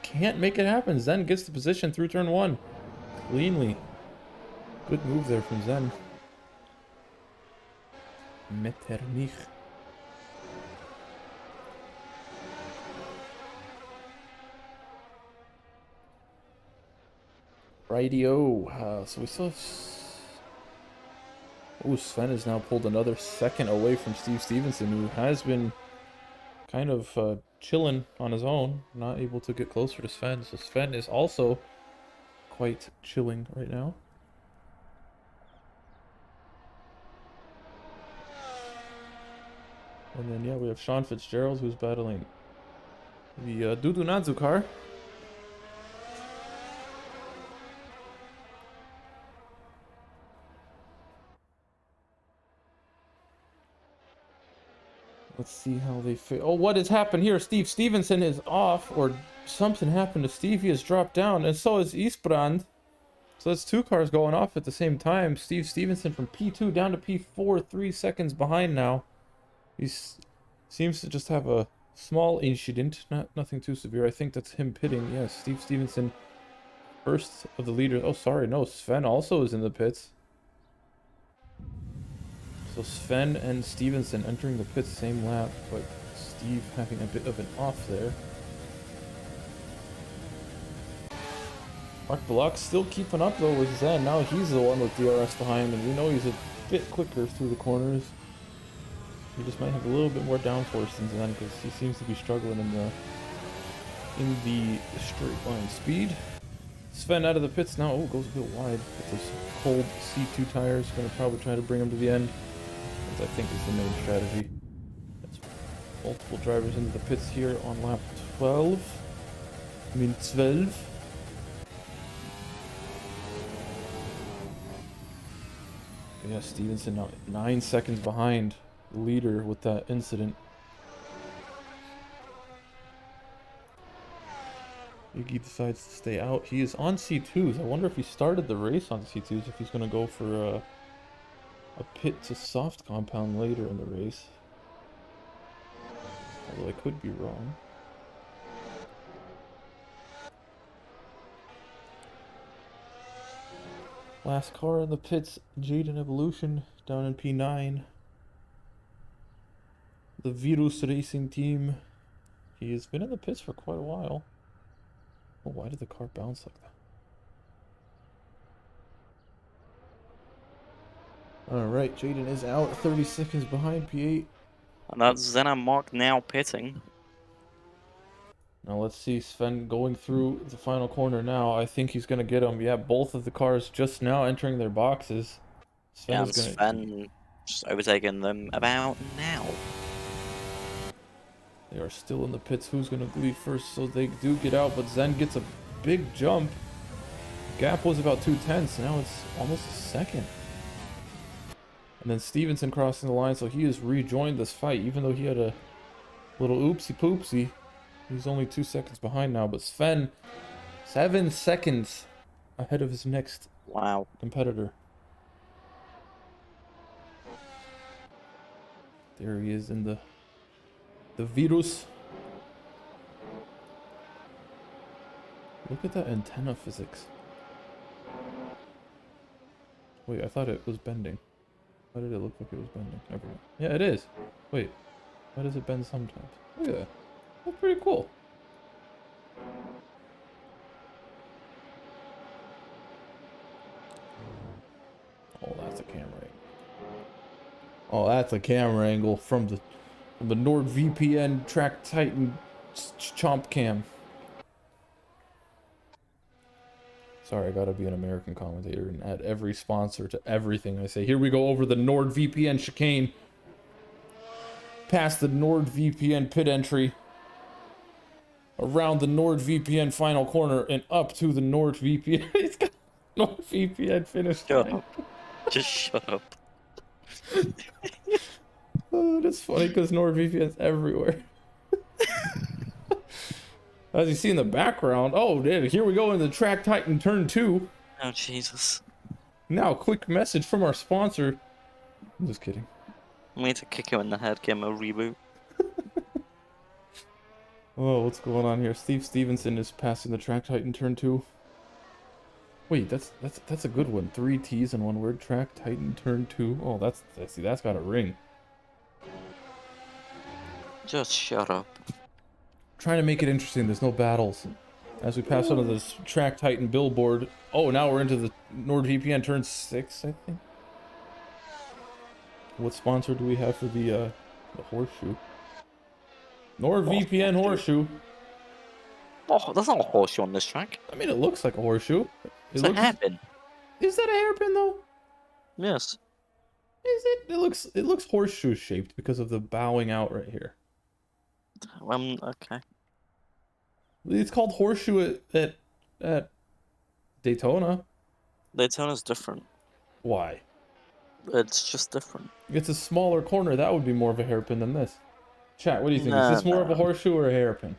Can't make it happen. Zen gets the position through turn 1. Cleanly. Good move there from Zen. Metternich. Rightio. So we still have... Oh, Sven has now pulled another second away from Steve Stevenson, who has been kind of chilling on his own, not able to get closer to Sven. So Sven is also quite chilling right now. And then, yeah, we have Sean Fitzgerald, who's battling the Dudu Nanzu car. Let's see how they fit. Oh, what has happened here? Steve Stevenson is off, or something happened to Steve. He has dropped down, and so is Eastbrand. So that's 2 cars going off at the same time. Steve Stevenson from P2 down to P4, 3 seconds behind now. He seems to just have a small incident, nothing too severe. I think that's him pitting. Yes, Steve Stevenson, first of the leaders. Oh, sorry, no, Sven also is in the pits. So Sven and Stevenson entering the pits same lap, but Steve having a bit of an off there. Mark Block still keeping up though with Zen. Now he's the one with DRS behind, and we know he's a bit quicker through the corners. He just might have a little bit more downforce than Zen, because he seems to be struggling in the straight line speed. Sven out of the pits now. Oh, goes a bit wide with those cold C2 tires. Going to probably try to bring him to the end, as I think is the main strategy. That's multiple drivers into the pits here on lap 12. I mean 12. Yeah, Stevenson now 9 seconds behind the leader with that incident. Iggy decides to stay out. He is on C2s. I wonder if he started the race on C2s, if he's going to go for a pit to soft compound later in the race. Although I could be wrong. Last car in the pits, Jaden Evolution down in P9. The Virus Racing team. He has been in the pits for quite a while. Oh, why did the car bounce like that? Alright, Jaden is out, 30 seconds behind P8. And that's Zen and Mark now pitting. Now let's see Sven going through the final corner now. I think he's going to get him. Yeah, both of the cars just now entering their boxes. Sven is and gonna. Sven just overtaking them about now. They are still in the pits. Who's gonna leave first? So they do get out, but Zen gets a big jump. Gap was about 2/10, now it's almost a second. And then Stevenson crossing the line, so he has rejoined this fight, even though he had a little oopsie poopsie. He's only 2 seconds behind now, but Sven, 7 seconds ahead of his next competitor. There he is in the Virus. Look at that antenna physics. Wait, I thought it was bending. Why did it look like it was bending? Never mind. Yeah, it is. Wait, why does it bend sometimes? Look at that. That's pretty cool. Oh, that's a camera angle. Oh, that's a camera angle from the NordVPN Track Titan Chomp Cam. Sorry, I gotta be an American commentator and add every sponsor to everything I say. Here we go over the NordVPN chicane. Past the NordVPN pit entry. Around the NordVPN final corner and up to the NordVPN. He's got NordVPN finish line. Just shut up. Oh, that's funny because NordVPN's everywhere. As you see in the background, oh, here we go in the Track Titan Turn 2. Oh, Jesus. Now, quick message from our sponsor. I'm just kidding. I need to kick him in the head, give him a reboot. Oh, what's going on here? Steve Stevenson is passing the Track Titan Turn 2. Wait, that's a good one. 3 T's in one word. Track Titan Turn 2. Oh, that's got a ring. Just shut up. Trying to make it interesting. There's no battles. As we pass onto this Track Titan billboard. Oh, now we're into the NordVPN Turn 6, I think. What sponsor do we have for the horseshoe? NordVPN horseshoe. Oh, there's not a horseshoe on this track. I mean, it looks like a horseshoe. It's a hairpin. Is that a hairpin though? Yes. Is it? It looks horseshoe shaped because of the bowing out right here. Okay. It's called horseshoe at Daytona. Daytona's different. Why? It's just different. It's a smaller corner. That would be more of a hairpin than this. Chat, what do you think? Is this more of a horseshoe or a hairpin?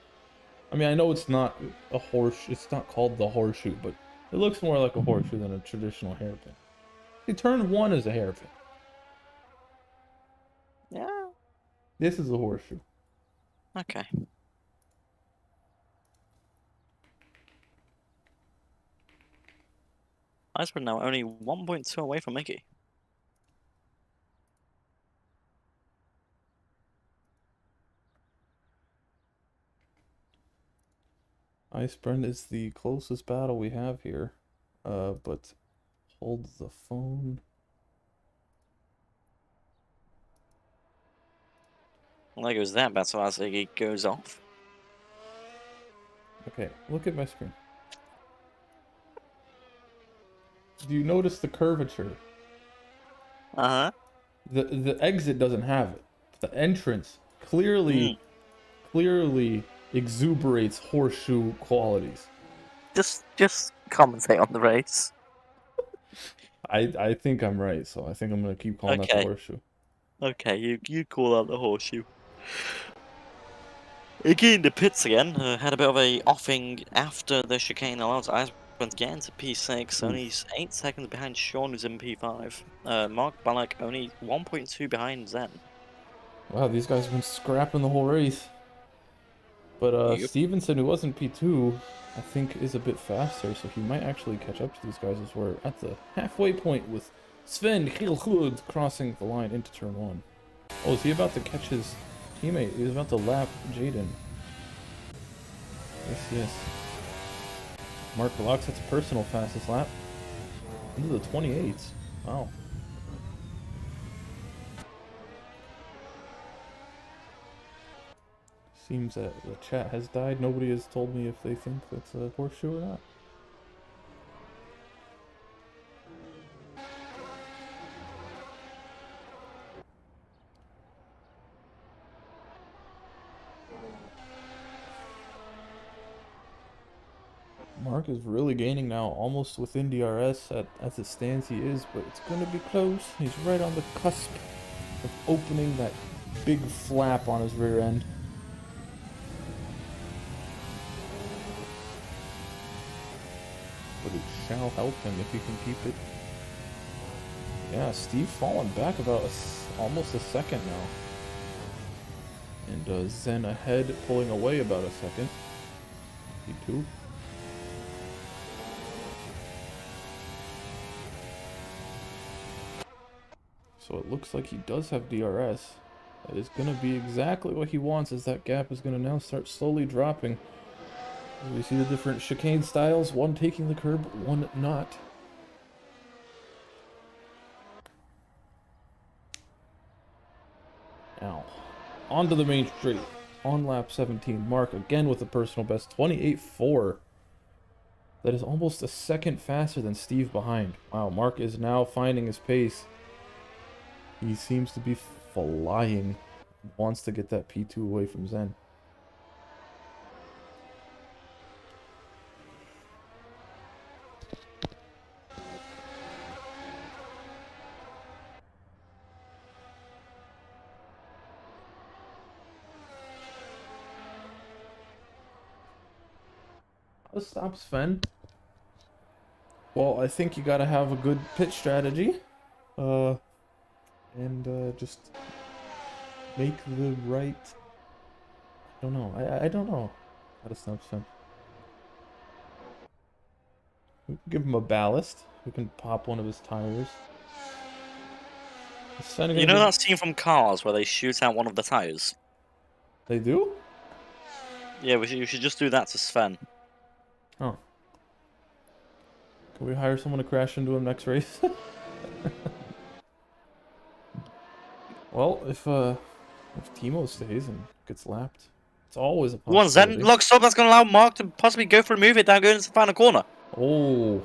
I mean, I know it's not a horseshoe. It's not called the horseshoe, but it looks more like a horseshoe than a traditional hairpin. See, Turn 1 is a hairpin. Yeah. This is a horseshoe. Okay. Iceberg now only 1.2 away from Mickey. Iceburn is the closest battle we have here. But hold the phone. Well, there goes that battle as it goes off. Okay, look at my screen. Do you notice the curvature? Uh-huh. The exit doesn't have it. The entrance clearly exuberates horseshoe qualities. Just commentate on the race. I think I'm right, so I think I'm gonna keep calling that the horseshoe. Okay, you call out the horseshoe. Again, the pits again had a bit of a offing after the chicane allowed Iceburn to get into P6, only 8 seconds behind Sean, who's in P5. Mark Ballack only 1.2 behind Zen. Wow, these guys have been scrapping the whole race. But Stevenson, who was in P2, I think is a bit faster, so he might actually catch up to these guys as we're at the halfway point with Sven Gielgud crossing the line into Turn 1. Oh, is he about to catch his teammate? He was about to lap Jaden. Yes. Mark Block sets a personal fastest lap into the 28s. Wow. Seems that the chat has died. Nobody has told me if they think that's a horseshoe or not. Mark is really gaining now, almost within DRS as it stands he is, but it's going to be close. He's right on the cusp of opening that big flap on his rear end. But it shall help him if he can keep it. Yeah, Steve falling back about almost a second now. And Zen ahead, pulling away about a second. P2. So it looks like he does have DRS. That is going to be exactly what he wants, as that gap is going to now start slowly dropping. We see the different chicane styles, one taking the curb, one not. Now, onto the main straight. On lap 17, Mark again with a personal best, 28.4. That is almost a second faster than Steve behind. Wow, Mark is now finding his pace. He seems to be flying. Wants to get that P2 away from Zen. How stop Sven? Well, I think you gotta have a good pit strategy. And just make the right... I don't know. I don't know how to stop Sven. We can give him a ballast. We can pop one of his tires. You know that scene from Cars where they shoot out one of the tires? They do? Yeah, you should just do that to Sven. Oh. Can we hire someone to crash into him next race? Well, if Timo stays and gets lapped, it's always a possibility. One Zen lock stop, that's going to allow Mark to possibly go for a move it down going into the final corner. Oh.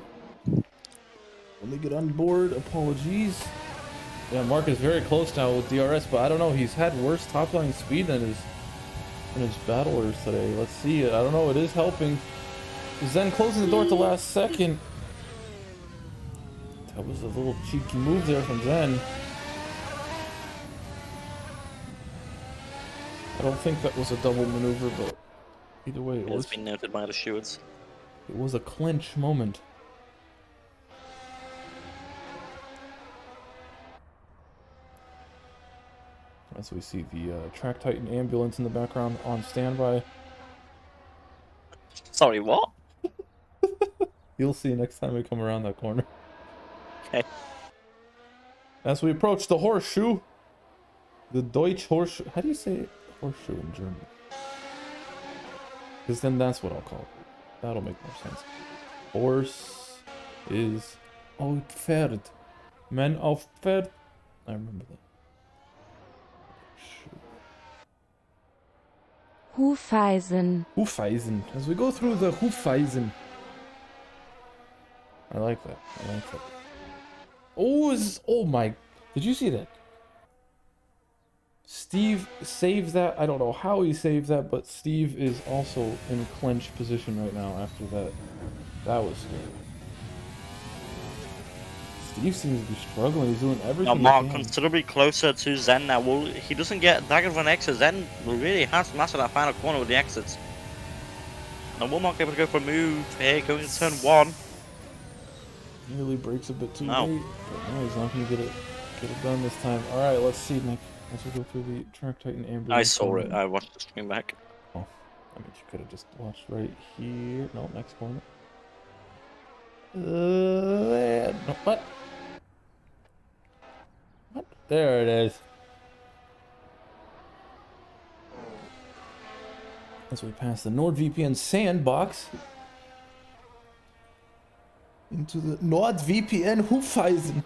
Let me get on board. Apologies. Yeah, Mark is very close now with DRS, but I don't know. He's had worse top-line speed than his battlers today. Let's see. I don't know. It is helping. Zen closing the door at the last second. That was a little cheeky move there from Zen. I don't think that was a double maneuver, but either way, it was. It's been noted by the stewards. It was a clinch moment. As we see the Track Titan ambulance in the background on standby. Sorry, what? You'll see next time we come around that corner. Okay. As we approach the horseshoe, the Deutsch horseshoe. How do you say horseshoe in German? Because then that's what I'll call it. That'll make more sense. Horse is auf Pferd. Men auf Pferd. I remember that. Hufeisen. Hufeisen. As we go through the Hufeisen. I like that. I like that. Oh my. Did you see that? Steve saves that. I don't know how he saves that, but Steve is also in clinch position right now after that. That was scary. Steve seems to be struggling. He's doing everything. Now Mark considerably closer to Zen now. Well, he doesn't get that of an exit. Zen really has to master that final corner with the exits. Now will Mark able to go for a move here, going to turn 1. Nearly breaks a bit too late, but no, he's not going to get it done this time. All right, let's see, Nick. As we go through the Track Titan ambulance. I saw it. I watched the stream back. Oh, I mean, you could have just watched right here. No, next corner. No, what? What? There it is. As we pass the NordVPN sandbox into the NordVPN Hufeisen.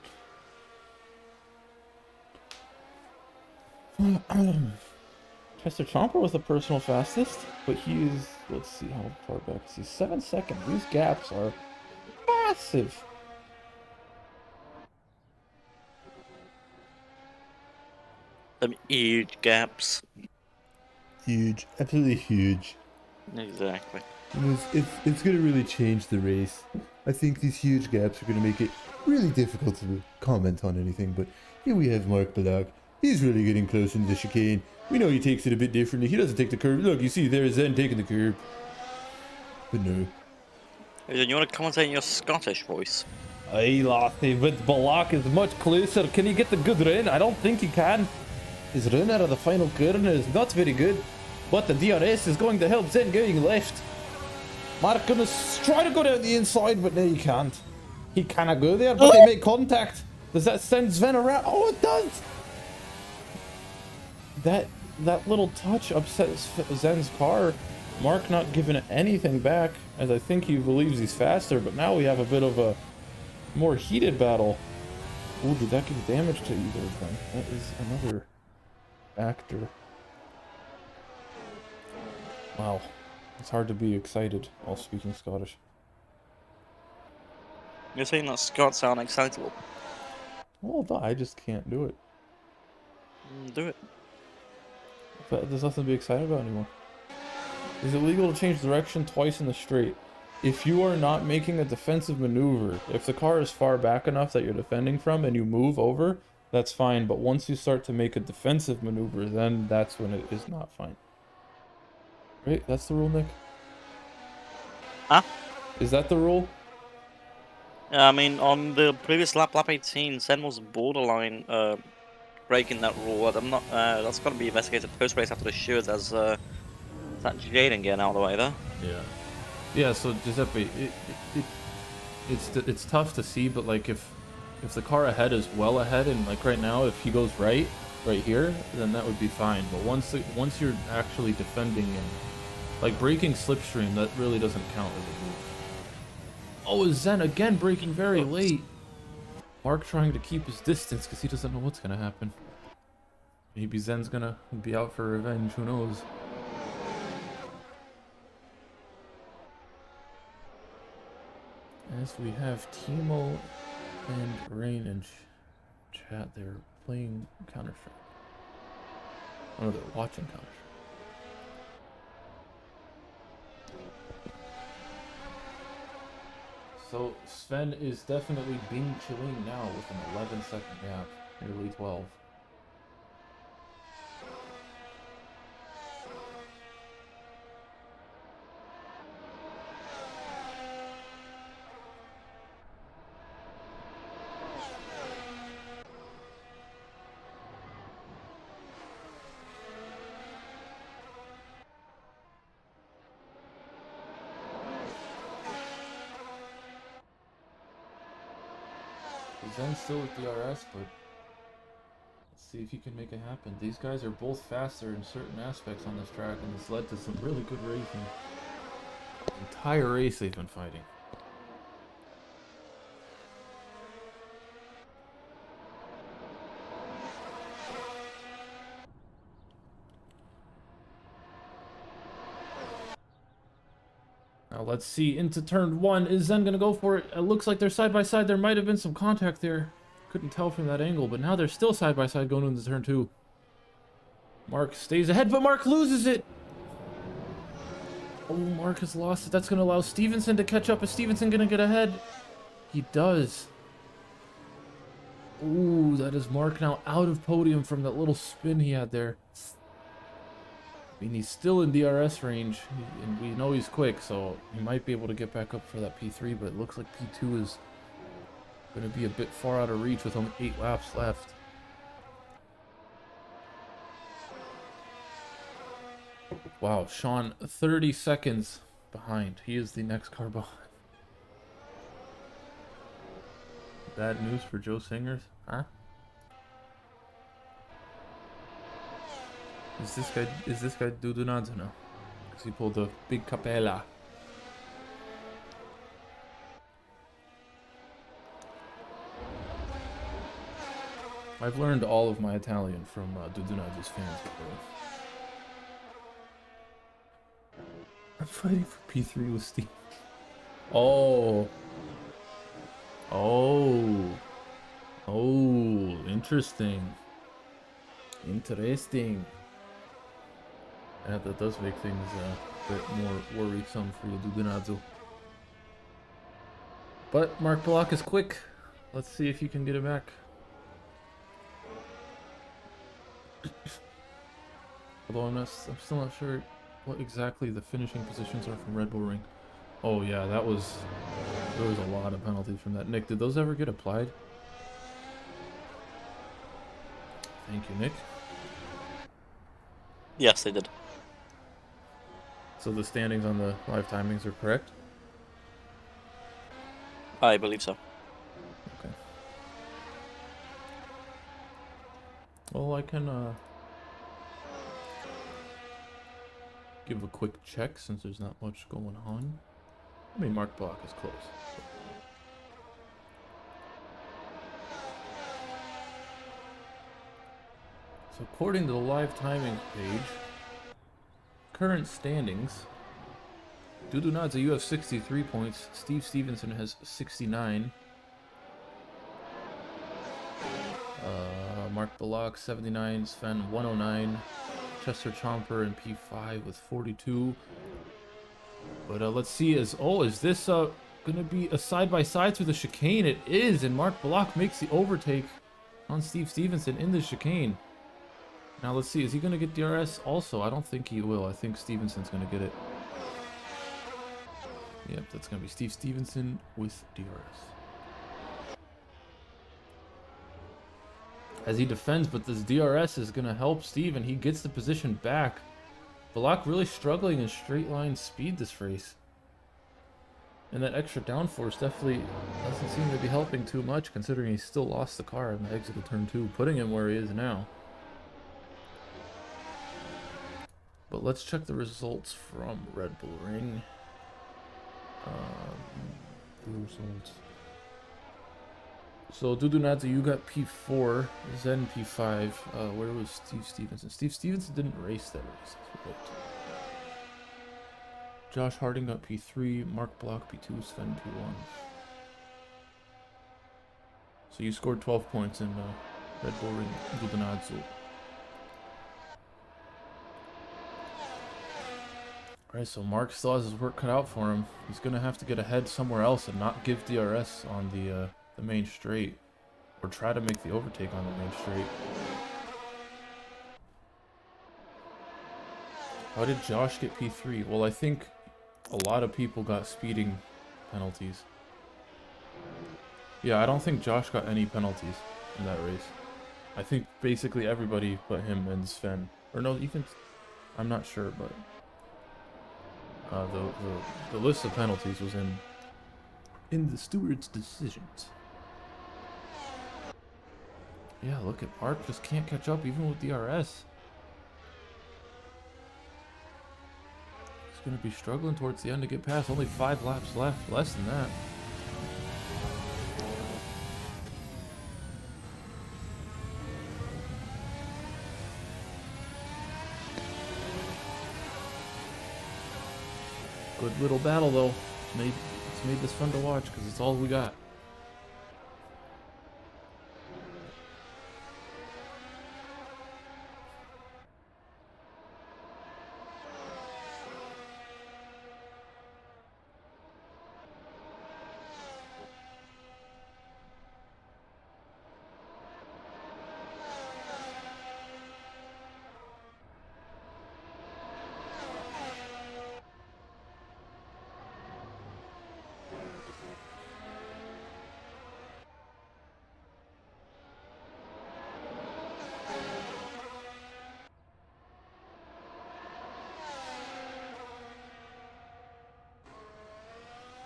Chester Chomper was the personal fastest, but he is, let's see how far back is he, 7 seconds. These gaps are massive. Some huge gaps. huge, absolutely huge. Exactly. And it's going to really change the race. I think these huge gaps are going to make it really difficult to comment on anything, but here we have Mark Balak. He's really getting close into the chicane. We know he takes it a bit differently. He doesn't take the curve. Look, you see there's Zen taking the curve. But no. You want to commentate in your Scottish voice? Hey, lassie, but Balak is much closer. Can he get the good run? I don't think he can. His run out of the final corner is not very good, but the DRS is going to help Zen going left. Mark gonna try to go down the inside, but no, he can't. He cannot go there, but they make contact. Does that send Sven around? Oh, it does! That little touch upsets Zen's car. Mark not giving it anything back, as I think he believes he's faster, but now we have a bit of a more heated battle. Oh, did that give damage to either of them? That is another factor. Wow. It's hard to be excited while speaking Scottish. You're saying that Scots aren't excitable? Well, I just can't do it. Do it. But there's nothing to be excited about anymore. Is it legal to change direction twice in the straight? If you are not making a defensive maneuver, if the car is far back enough that you're defending from and you move over, that's fine. But once you start to make a defensive maneuver, then that's when it is not fine. Right? That's the rule, Nick? Huh? Is that the rule? I mean, on the previous lap 18, Zen was borderline breaking that rule. I'm not. That's got to be investigated post race after the shoot as that Jaden getting out of the way there. Yeah. Yeah. So Giuseppe, it's tough to see, but like if the car ahead is well ahead, and like right now, if he goes right here, then that would be fine. But once you're actually defending and like braking slipstream, that really doesn't count as a move. Oh, is Zen again braking very late? Mark trying to keep his distance because he doesn't know what's gonna happen. Maybe Zen's gonna be out for revenge. Who knows? As we have Timo and Rain in chat, they're playing Counter-Strike. Oh, they're watching Counter-Strike. So Sven is definitely being chilling now with an 11-second gap, nearly 12. Zen's still with DRS, but let's see if he can make it happen. These guys are both faster in certain aspects on this track, and it's led to some really good racing. The entire race they've been fighting. Now let's see, into turn 1, is Zen gonna go for it? It looks like they're side by side. There might have been some contact there. Couldn't tell from that angle, but now they're still side by side going into turn 2. Mark stays ahead, but Mark loses it. Oh, Mark has lost it. That's gonna allow Stevenson to catch up. Is Stevenson gonna get ahead? He does. Ooh, that is Mark now out of podium from that little spin he had there. I mean, he's still in DRS range, and we know he's quick, so he might be able to get back up for that P3, but it looks like P2 is going to be a bit far out of reach with only 8 laps left. Wow, Sean, 30 seconds behind. He is the next car behind. Bad news for Joe Singers, huh? Is this guy Dudunadze now? Because he pulled a big capella. I've learned all of my Italian from Dudunadze's fans before. I'm fighting for P3 with Steve. Oh. Oh. Oh, interesting. Interesting. And that does make things a bit more worrisome for Giovinazzo. But Mark Block is quick. Let's see if he can get it back. Although I'm still not sure what exactly the finishing positions are from Red Bull Ring. Oh yeah, there was a lot of penalties from that. Nick, did those ever get applied? Thank you, Nick. Yes, they did. So the standings on the live timings are correct? I believe so. Okay. Well, I can give a quick check since there's not much going on. I mean, Mark Block is close. So according to the live timing page, current standings, Giovinazzo, you have 63 points. Steve Stevenson has 69. Mark Block 79. Sven 109. Chester Chomper in P5 with 42. But let's see, is this gonna be a side-by-side through the chicane? It is, and Mark Block makes the overtake on Steve Stevenson in the chicane. Now let's see, is he gonna get DRS also? I don't think he will. I think Stevenson's gonna get it. Yep, that's gonna be Steve Stevenson with DRS. As he defends, but this DRS is gonna help Steve, and he gets the position back. Block really struggling in straight line speed this race. And that extra downforce definitely doesn't seem to be helping too much, considering he still lost the car in the exit of turn 2, putting him where he is now. But let's check the results from Red Bull Ring. The results. So Giovinazzo, you got P4, Zen P5. Where was Steve Stevenson? Steve Stevenson didn't race that race. That's right. Josh Harding got P3, Mark Block P2, Sven P1. So you scored 12 points in Red Bull Ring, Giovinazzo. Alright, so Mark still has his work cut out for him. He's gonna have to get ahead somewhere else and not give DRS on the main straight, or try to make the overtake on the main straight. How did Josh get P3? Well, I think a lot of people got speeding penalties. Yeah, I don't think Josh got any penalties in that race. I think basically everybody but him and Sven. Or no, even... I'm not sure, but... the list of penalties was in the steward's decisions. Yeah, look at Mark, just can't catch up even with DRS. He's gonna be struggling towards the end to get past. Only 5 laps left, less than that. Good little battle though. It's made this fun to watch because it's all we got.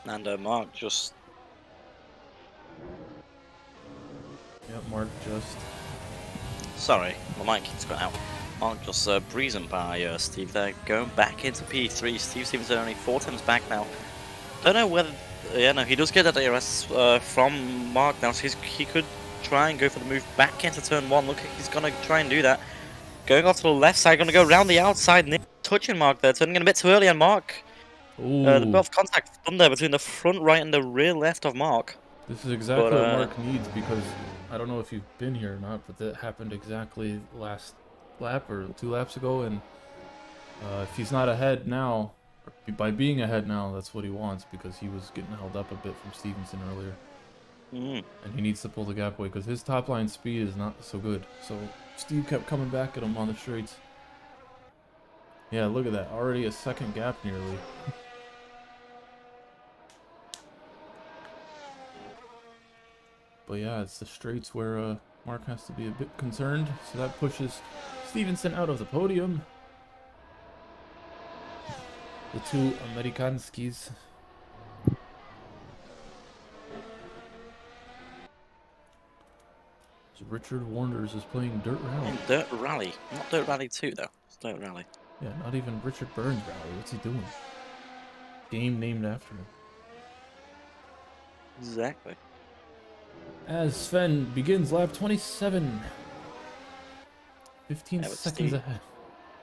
And Mark just... Yep, Mark just... Sorry, my mic keeps going out. Mark just breezing by Steve there, going back into P3. Steve Stevenson only 4 times back now. Don't know whether... Yeah, no, he does get that DRS from Mark now, so he could try and go for the move back into turn 1. Look, he's going to try and do that. Going off to the left side, going to go around the outside, touching Mark there, turning in a bit too early on Mark. The bit of contact done there between the front right and the rear left of Mark. This is exactly what Mark needs, because I don't know if you've been here or not, but that happened exactly last lap or 2 laps ago, and If he's not ahead now, or by being ahead now, that's what he wants because he was getting held up a bit from Stevenson earlier. Mm. And he needs to pull the gap away because his top line speed is not so good. So Steve kept coming back at him on the straights. Yeah, look at that. Already a second gap nearly. But yeah, it's the straights where Mark has to be a bit concerned. So that pushes Stevenson out of the podium. The two Amerikanskis. So Richard Warners is playing Dirt Rally. And Dirt Rally. Not Dirt Rally 2, though. It's Dirt Rally. Yeah, not even Richard Burns Rally. What's he doing? Game named after him. Exactly. As Sven begins lap 27. 15 Yeah, but seconds ahead.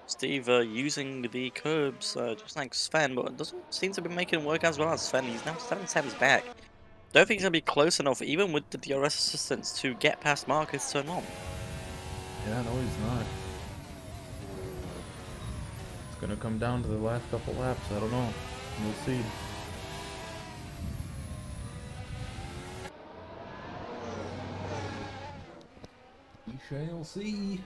Steve using the curbs just like Sven, but it doesn't seem to be making it work as well as Sven. He's now 7 seconds back. Don't think he's going to be close enough, even with the DRS assistance, to get past Marcus turn 1. Yeah, no, he's not. It's gonna come down to the last couple laps. I don't know. We'll see. We shall see.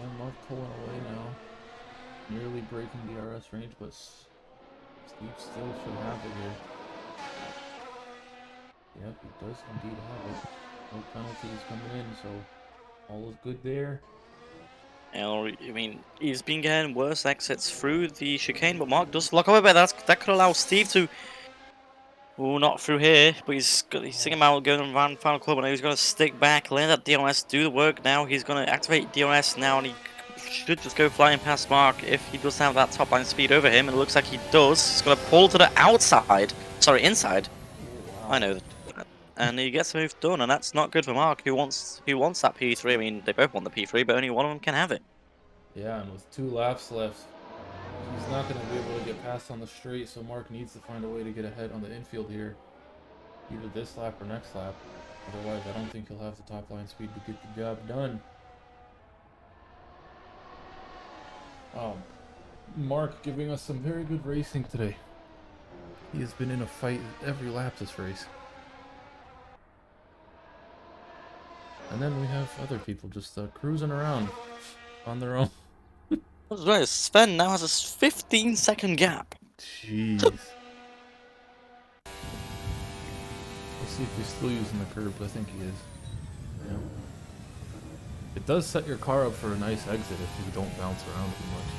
Yeah, Mark pulling away now. Nearly breaking the DRS range, but Steve still should have it here. Yep, he does indeed have it. No penalties coming in, so all is good there. I mean, he's been getting worse exits through the chicane, but Mark does lock away. But that could allow Steve to. Oh, not through here, but he's thinking about going around final club, and he's going to stick back, land that DRS, do the work now. He's going to activate DRS now, and he should just go flying past Mark if he does have that top line speed over him, and it looks like he does. He's going to pull to the outside, sorry, inside. Wow. I know that. And he gets the move done, and that's not good for Mark, who wants that P3. I mean, they both want the P3, but only one of them can have it. Yeah, and with 2 laps left, he's not going to be able to get past on the straight, so Mark needs to find a way to get ahead on the infield here. Either this lap or next lap. Otherwise, I don't think he'll have the top line speed to get the job done. Mark giving us some very good racing today. He has been in a fight every lap this race. And then we have other people just cruising around on their own. That's right, Sven now has a 15-second gap. Jeez. We'll see if he's still using the curbs. I think he is. Yeah. It does set your car up for a nice exit if you don't bounce around too much.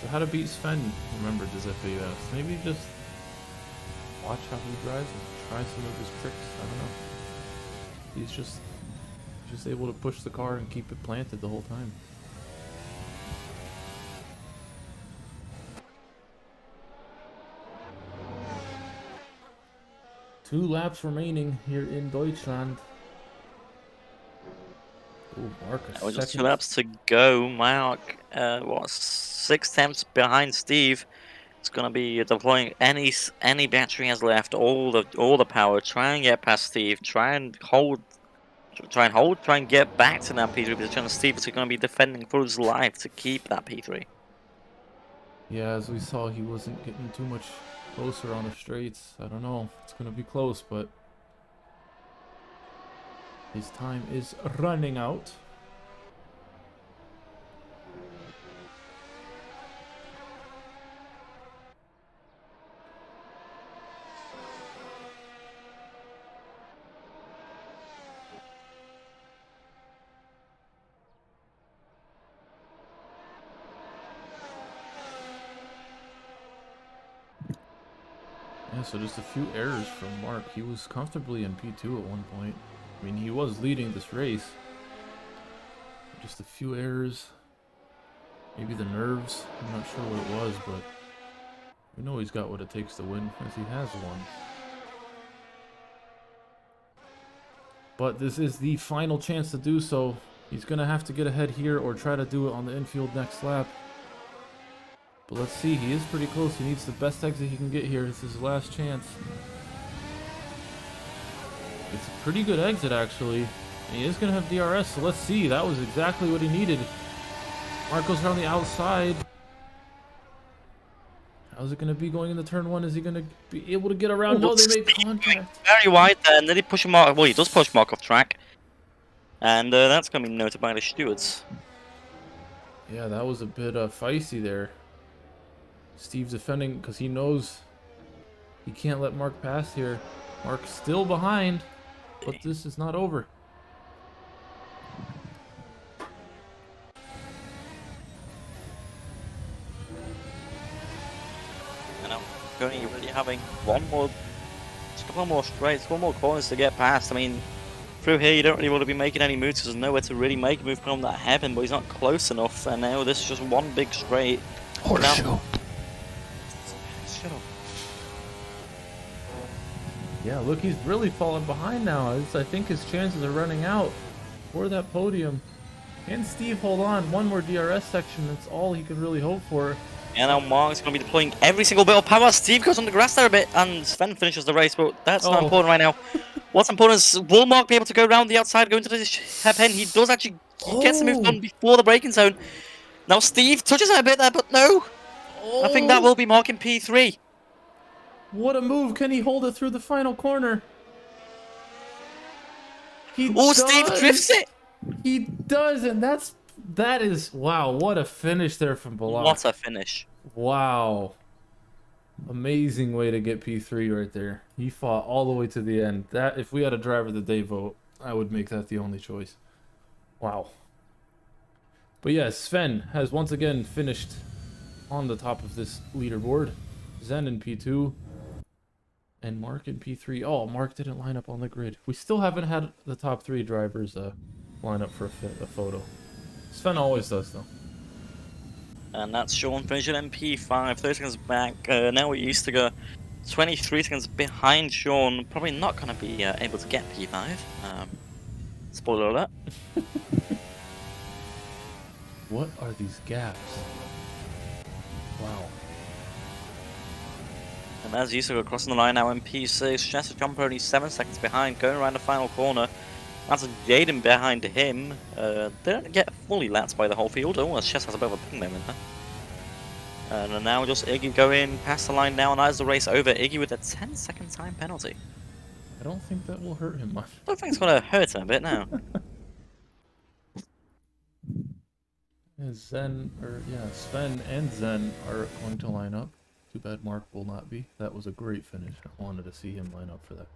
So how to beat Sven? Remember, Giuseppe asked. Maybe just watch how he drives and try some of his tricks. I don't know. He's just able to push the car and keep it planted the whole time. Two laps remaining here in Deutschland. Oh, Mark, Just 2 laps to go. Mark, 6 attempts behind Steve. It's gonna be deploying any battery he has left, all the power. Try and get past Steve. Try and get back to that P3 position. Steve is gonna be defending for his life to keep that P3. Yeah, as we saw, he wasn't getting too much closer on the straights. I don't know. It's gonna be close, but his time is running out. Yeah, so just a few errors from Mark. He was comfortably in P2 at one point. I mean, he was leading this race. Just a few errors. Maybe the nerves. I'm not sure what it was, but we know he's got what it takes to win, as he has won. But this is the final chance to do so. He's going to have to get ahead here or try to do it on the infield next lap. But let's see, he is pretty close. He needs the best exit he can get here. It's his last chance. It's a pretty good exit, actually. He is going to have DRS, so let's see. That was exactly what he needed. Mark goes around the outside. How's it going to be going into turn 1? Is he going to be able to get around? No, they made contact. Very wide there, and then he push him off. Well, he does push Mark off track. And that's going to be noted by the stewards. Yeah, that was a bit feisty there. Steve defending because he knows he can't let Mark pass here. Mark's still behind, but this is not over. You know, currently you're really having just a couple more straights, one more corners to get past. I mean, through here you don't really want to be making any moves because there's nowhere to really make a move from that hairpin, but he's not close enough. And now this is just one big straight. Horseshoe. Shut up. Yeah, look, he's really falling behind now. I think his chances are running out for that podium. Can Steve hold on? One more DRS section. That's all he could really hope for. And now Mark's going to be deploying every single bit of power. Steve goes on the grass there a bit, and Sven finishes the race, but that's not important right now. What's important is, will Mark be able to go around the outside, go into this hairpin? He does actually get the move done before the braking zone. Now Steve touches it a bit there, but no. I think that will be Mark in P3. What a move. Can he hold it through the final corner? He Oh, does. Steve drifts it. He does, and that is wow, what a finish there from Balak. What a finish. Wow. Amazing way to get P3 right there. He fought all the way to the end. That if we had a driver of the day vote, I would make that the only choice. Wow. But yeah, Sven has once again finished on the top of this leaderboard. Zen in P2. And Mark in P3. Oh, Mark didn't line up on the grid. We still haven't had the top 3 drivers line up for a photo. Sven always does, though. And that's Sean finishing in P5, 30 seconds back. Now we used to go 23 seconds behind Sean. Probably not going to be able to get P5. Spoiler alert. What are these gaps? Wow. And as used to go crossing the line now in P6, Chester Jumper only 7 seconds behind, going around the final corner. That's Jaden behind him. They don't get fully lapped by the whole field. Oh, Chester has a bit of a ping moment there. And now just Iggy going past the line now, and that is the race over. Iggy with a 10-second time penalty. I don't think that will hurt him much. I don't think it's going to hurt him a bit now. Sven and Zen are going to line up. Too bad Mark will not be. That was a great finish. I wanted to see him line up for that.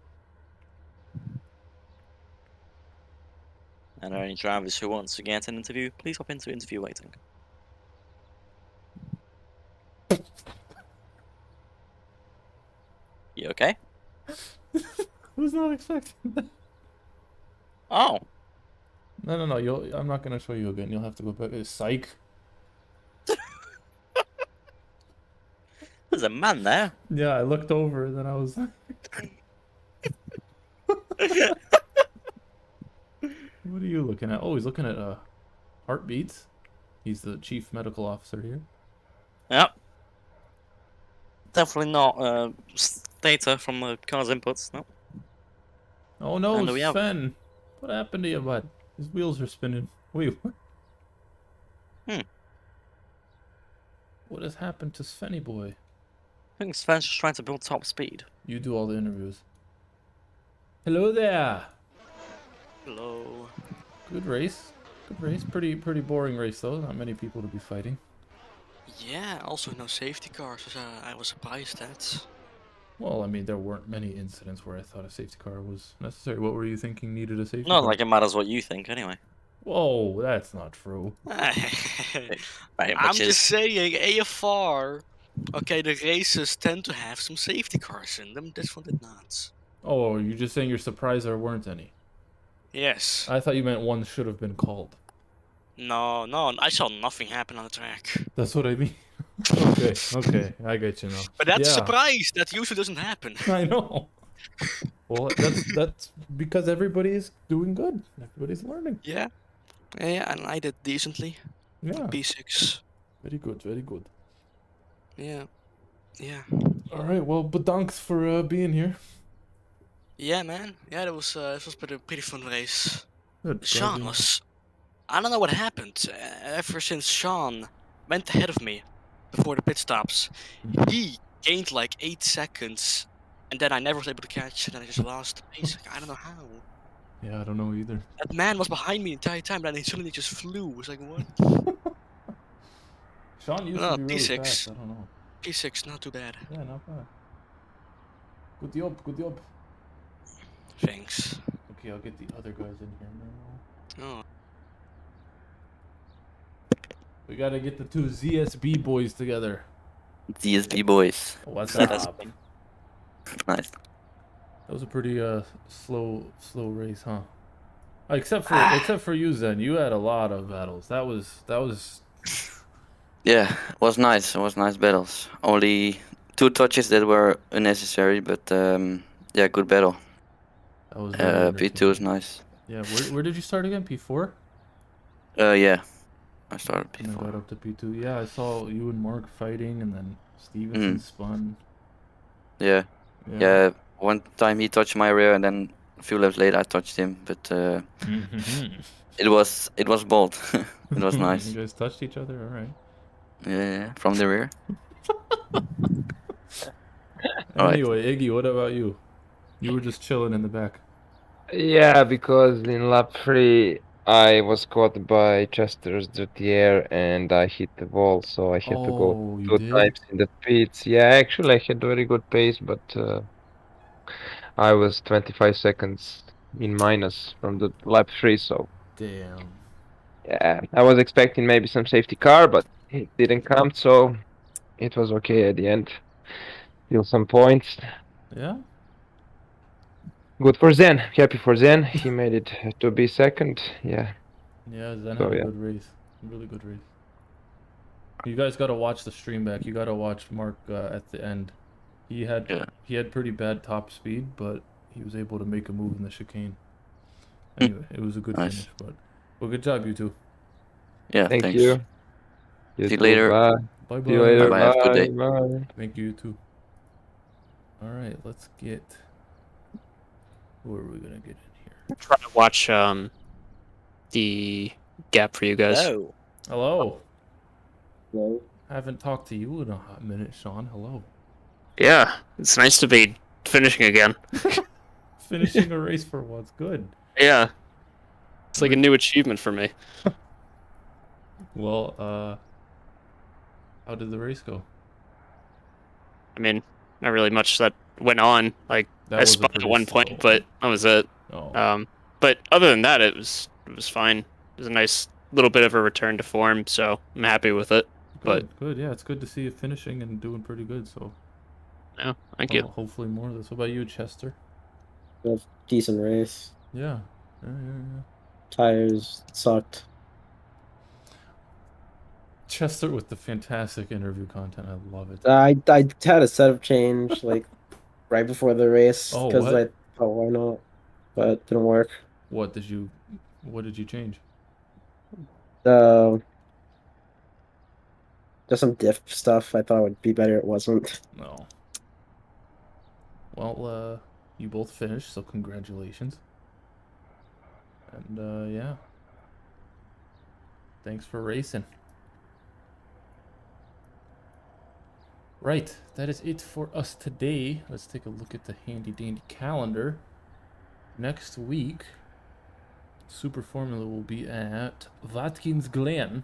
And any drivers who want to get an interview, please hop into interview waiting. You okay? Was not expecting that. Oh. No. I'm not gonna show you again. You'll have to go back. Psych. There's a man there. Yeah, I looked over, and then I was. What are you looking at? Oh, he's looking at heartbeats. He's the chief medical officer here. Yep. Definitely not data from the car's inputs. No. Oh no, And we have- Sven. What happened to you, bud? His wheels are spinning. Wait, what? What has happened to Svenny boy? I think Sven's just trying to build top speed. You do all the interviews. Hello there. Hello. Good race. Good race. Pretty boring race though. Not many people to be fighting. Yeah, also no safety cars, so I was surprised that. Well, I mean, there weren't many incidents where I thought a safety car was necessary. What were you thinking needed a safety Not car? like it matters what you think, anyway. Whoa, that's not true. Right, I'm which just is saying, AFR Okay, the races tend to have some safety cars in them. This one did not. Oh, you're just saying you're surprised there weren't any. Yes. I thought you meant one should have been called. No, no, I saw nothing happen on the track. That's what I mean. Okay, I get you now. But that's a Yeah, surprise. That usually doesn't happen. I know. Well, that's because everybody's doing good. Everybody's learning. Yeah. Yeah, and I did decently. Yeah, P6. very good, very good. Yeah. Yeah. All right, well, bedankt for being here. Yeah, man. Yeah, it was pretty fun race. Good. Sean glad you- was. I don't know what happened. Ever since Sean went ahead of me before the pit stops, he gained like 8 seconds, and then I never was able to catch, and then I just lost the pace. Like, I don't know how. Yeah, I don't know either. That man was behind me the entire time, and then he suddenly just flew. It was like, what? Sean used No, to be really P6. fast. I don't know. P6, not too bad. Yeah, not bad. Good job, good job. Thanks. Okay, I'll get the other guys in here now. Oh, We gotta get the two ZSB boys together. DSB boys. What's That's up? Nice. That was a pretty slow race, huh? Except for you, Zen. You had a lot of battles. That was Yeah, it was nice. It was nice battles. Only 2 touches that were unnecessary, but yeah, good battle. that was very P2 is nice. Yeah, where did you start again? P4? Yeah, I started And I got P4. up to P2. Yeah, I saw you and Mark fighting, and then Stevenson spun. Yeah, yeah. One time he touched my rear, and then a few laps later I touched him. But it was bold. It was nice. You guys touched each other. All right. Yeah, from the rear. All right. Anyway, Iggy, what about you? You were just chilling in the back. Yeah, because in lap 3 I was caught by Chester's Dutier and I hit the wall, so I had to go Oh, you 2 did? times in the pits. Yeah, actually I had very good pace, but I was 25 seconds in minus from the lap 3, so Damn. yeah, I was expecting maybe some safety car, but it didn't come, so it was okay at the end. Still some points. Yeah. Good for Zen. Happy for Zen. He made it to be second. Yeah. Yeah, Zen So, had a yeah. good race. Really good race. You guys gotta watch the stream back. You gotta watch Mark at the end. He had pretty bad top speed, but he was able to make a move in the chicane. Anyway, it was a good Nice. finish, but well, good job, you two. Yeah, Thank thanks. you. See you too, later. Bye. Bye bye. See you later. Bye-bye, have a good day. Bye. Thank you too. All right, let's get. Who are we gonna get in here? Try to watch the gap for you guys. Hello. Hello. Hello. Haven't talked to you in a hot minute, Sean. Hello. Yeah, it's nice to be finishing again. Finishing a race for once. Good. Yeah, it's like a new achievement for me. Well, how did the race go? I mean, not really much that went on. Like That I was a spun at pretty one point, slow but that was it. Oh. But other than that, it was fine. It was a nice little bit of a return to form, so I'm happy with it. But Good. Yeah, it's good to see you finishing and doing pretty good. So, no, thank you. hopefully more of this. What about you, Chester? Decent race. Yeah. Tires sucked. Chester with the fantastic interview content. I love it. I had a setup change like right before the race Oh, because what? I thought why not, but it didn't work. What did you change? Just some diff stuff. I thought it would be better. It wasn't. No. Well, you both finished, so congratulations. And yeah. Thanks for racing. Right, that is it for us today. Let's take a look at the handy dandy calendar. Next week, Super Formula will be at Watkins Glen,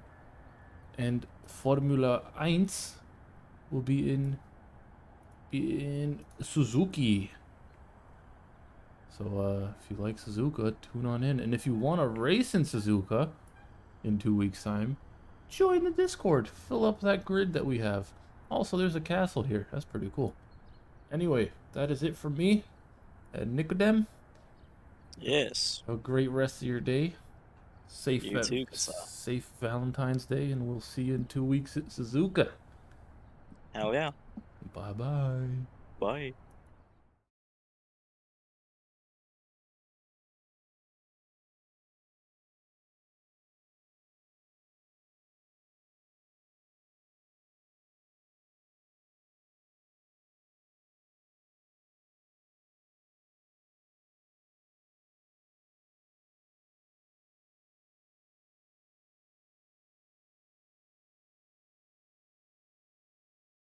and Formula 1 will be in Suzuki. So if you like Suzuka, tune on in. And if you want to race in Suzuka in 2 weeks' time, join the Discord. Fill up that grid that we have. Also, there's a castle here. That's pretty cool. Anyway, that is it for me. And Nicodem, Yes. a great rest of your day. Safe, You too, Kasa. safe Valentine's Day, and we'll see you in 2 weeks at Suzuka. Hell yeah. Bye-bye. Bye.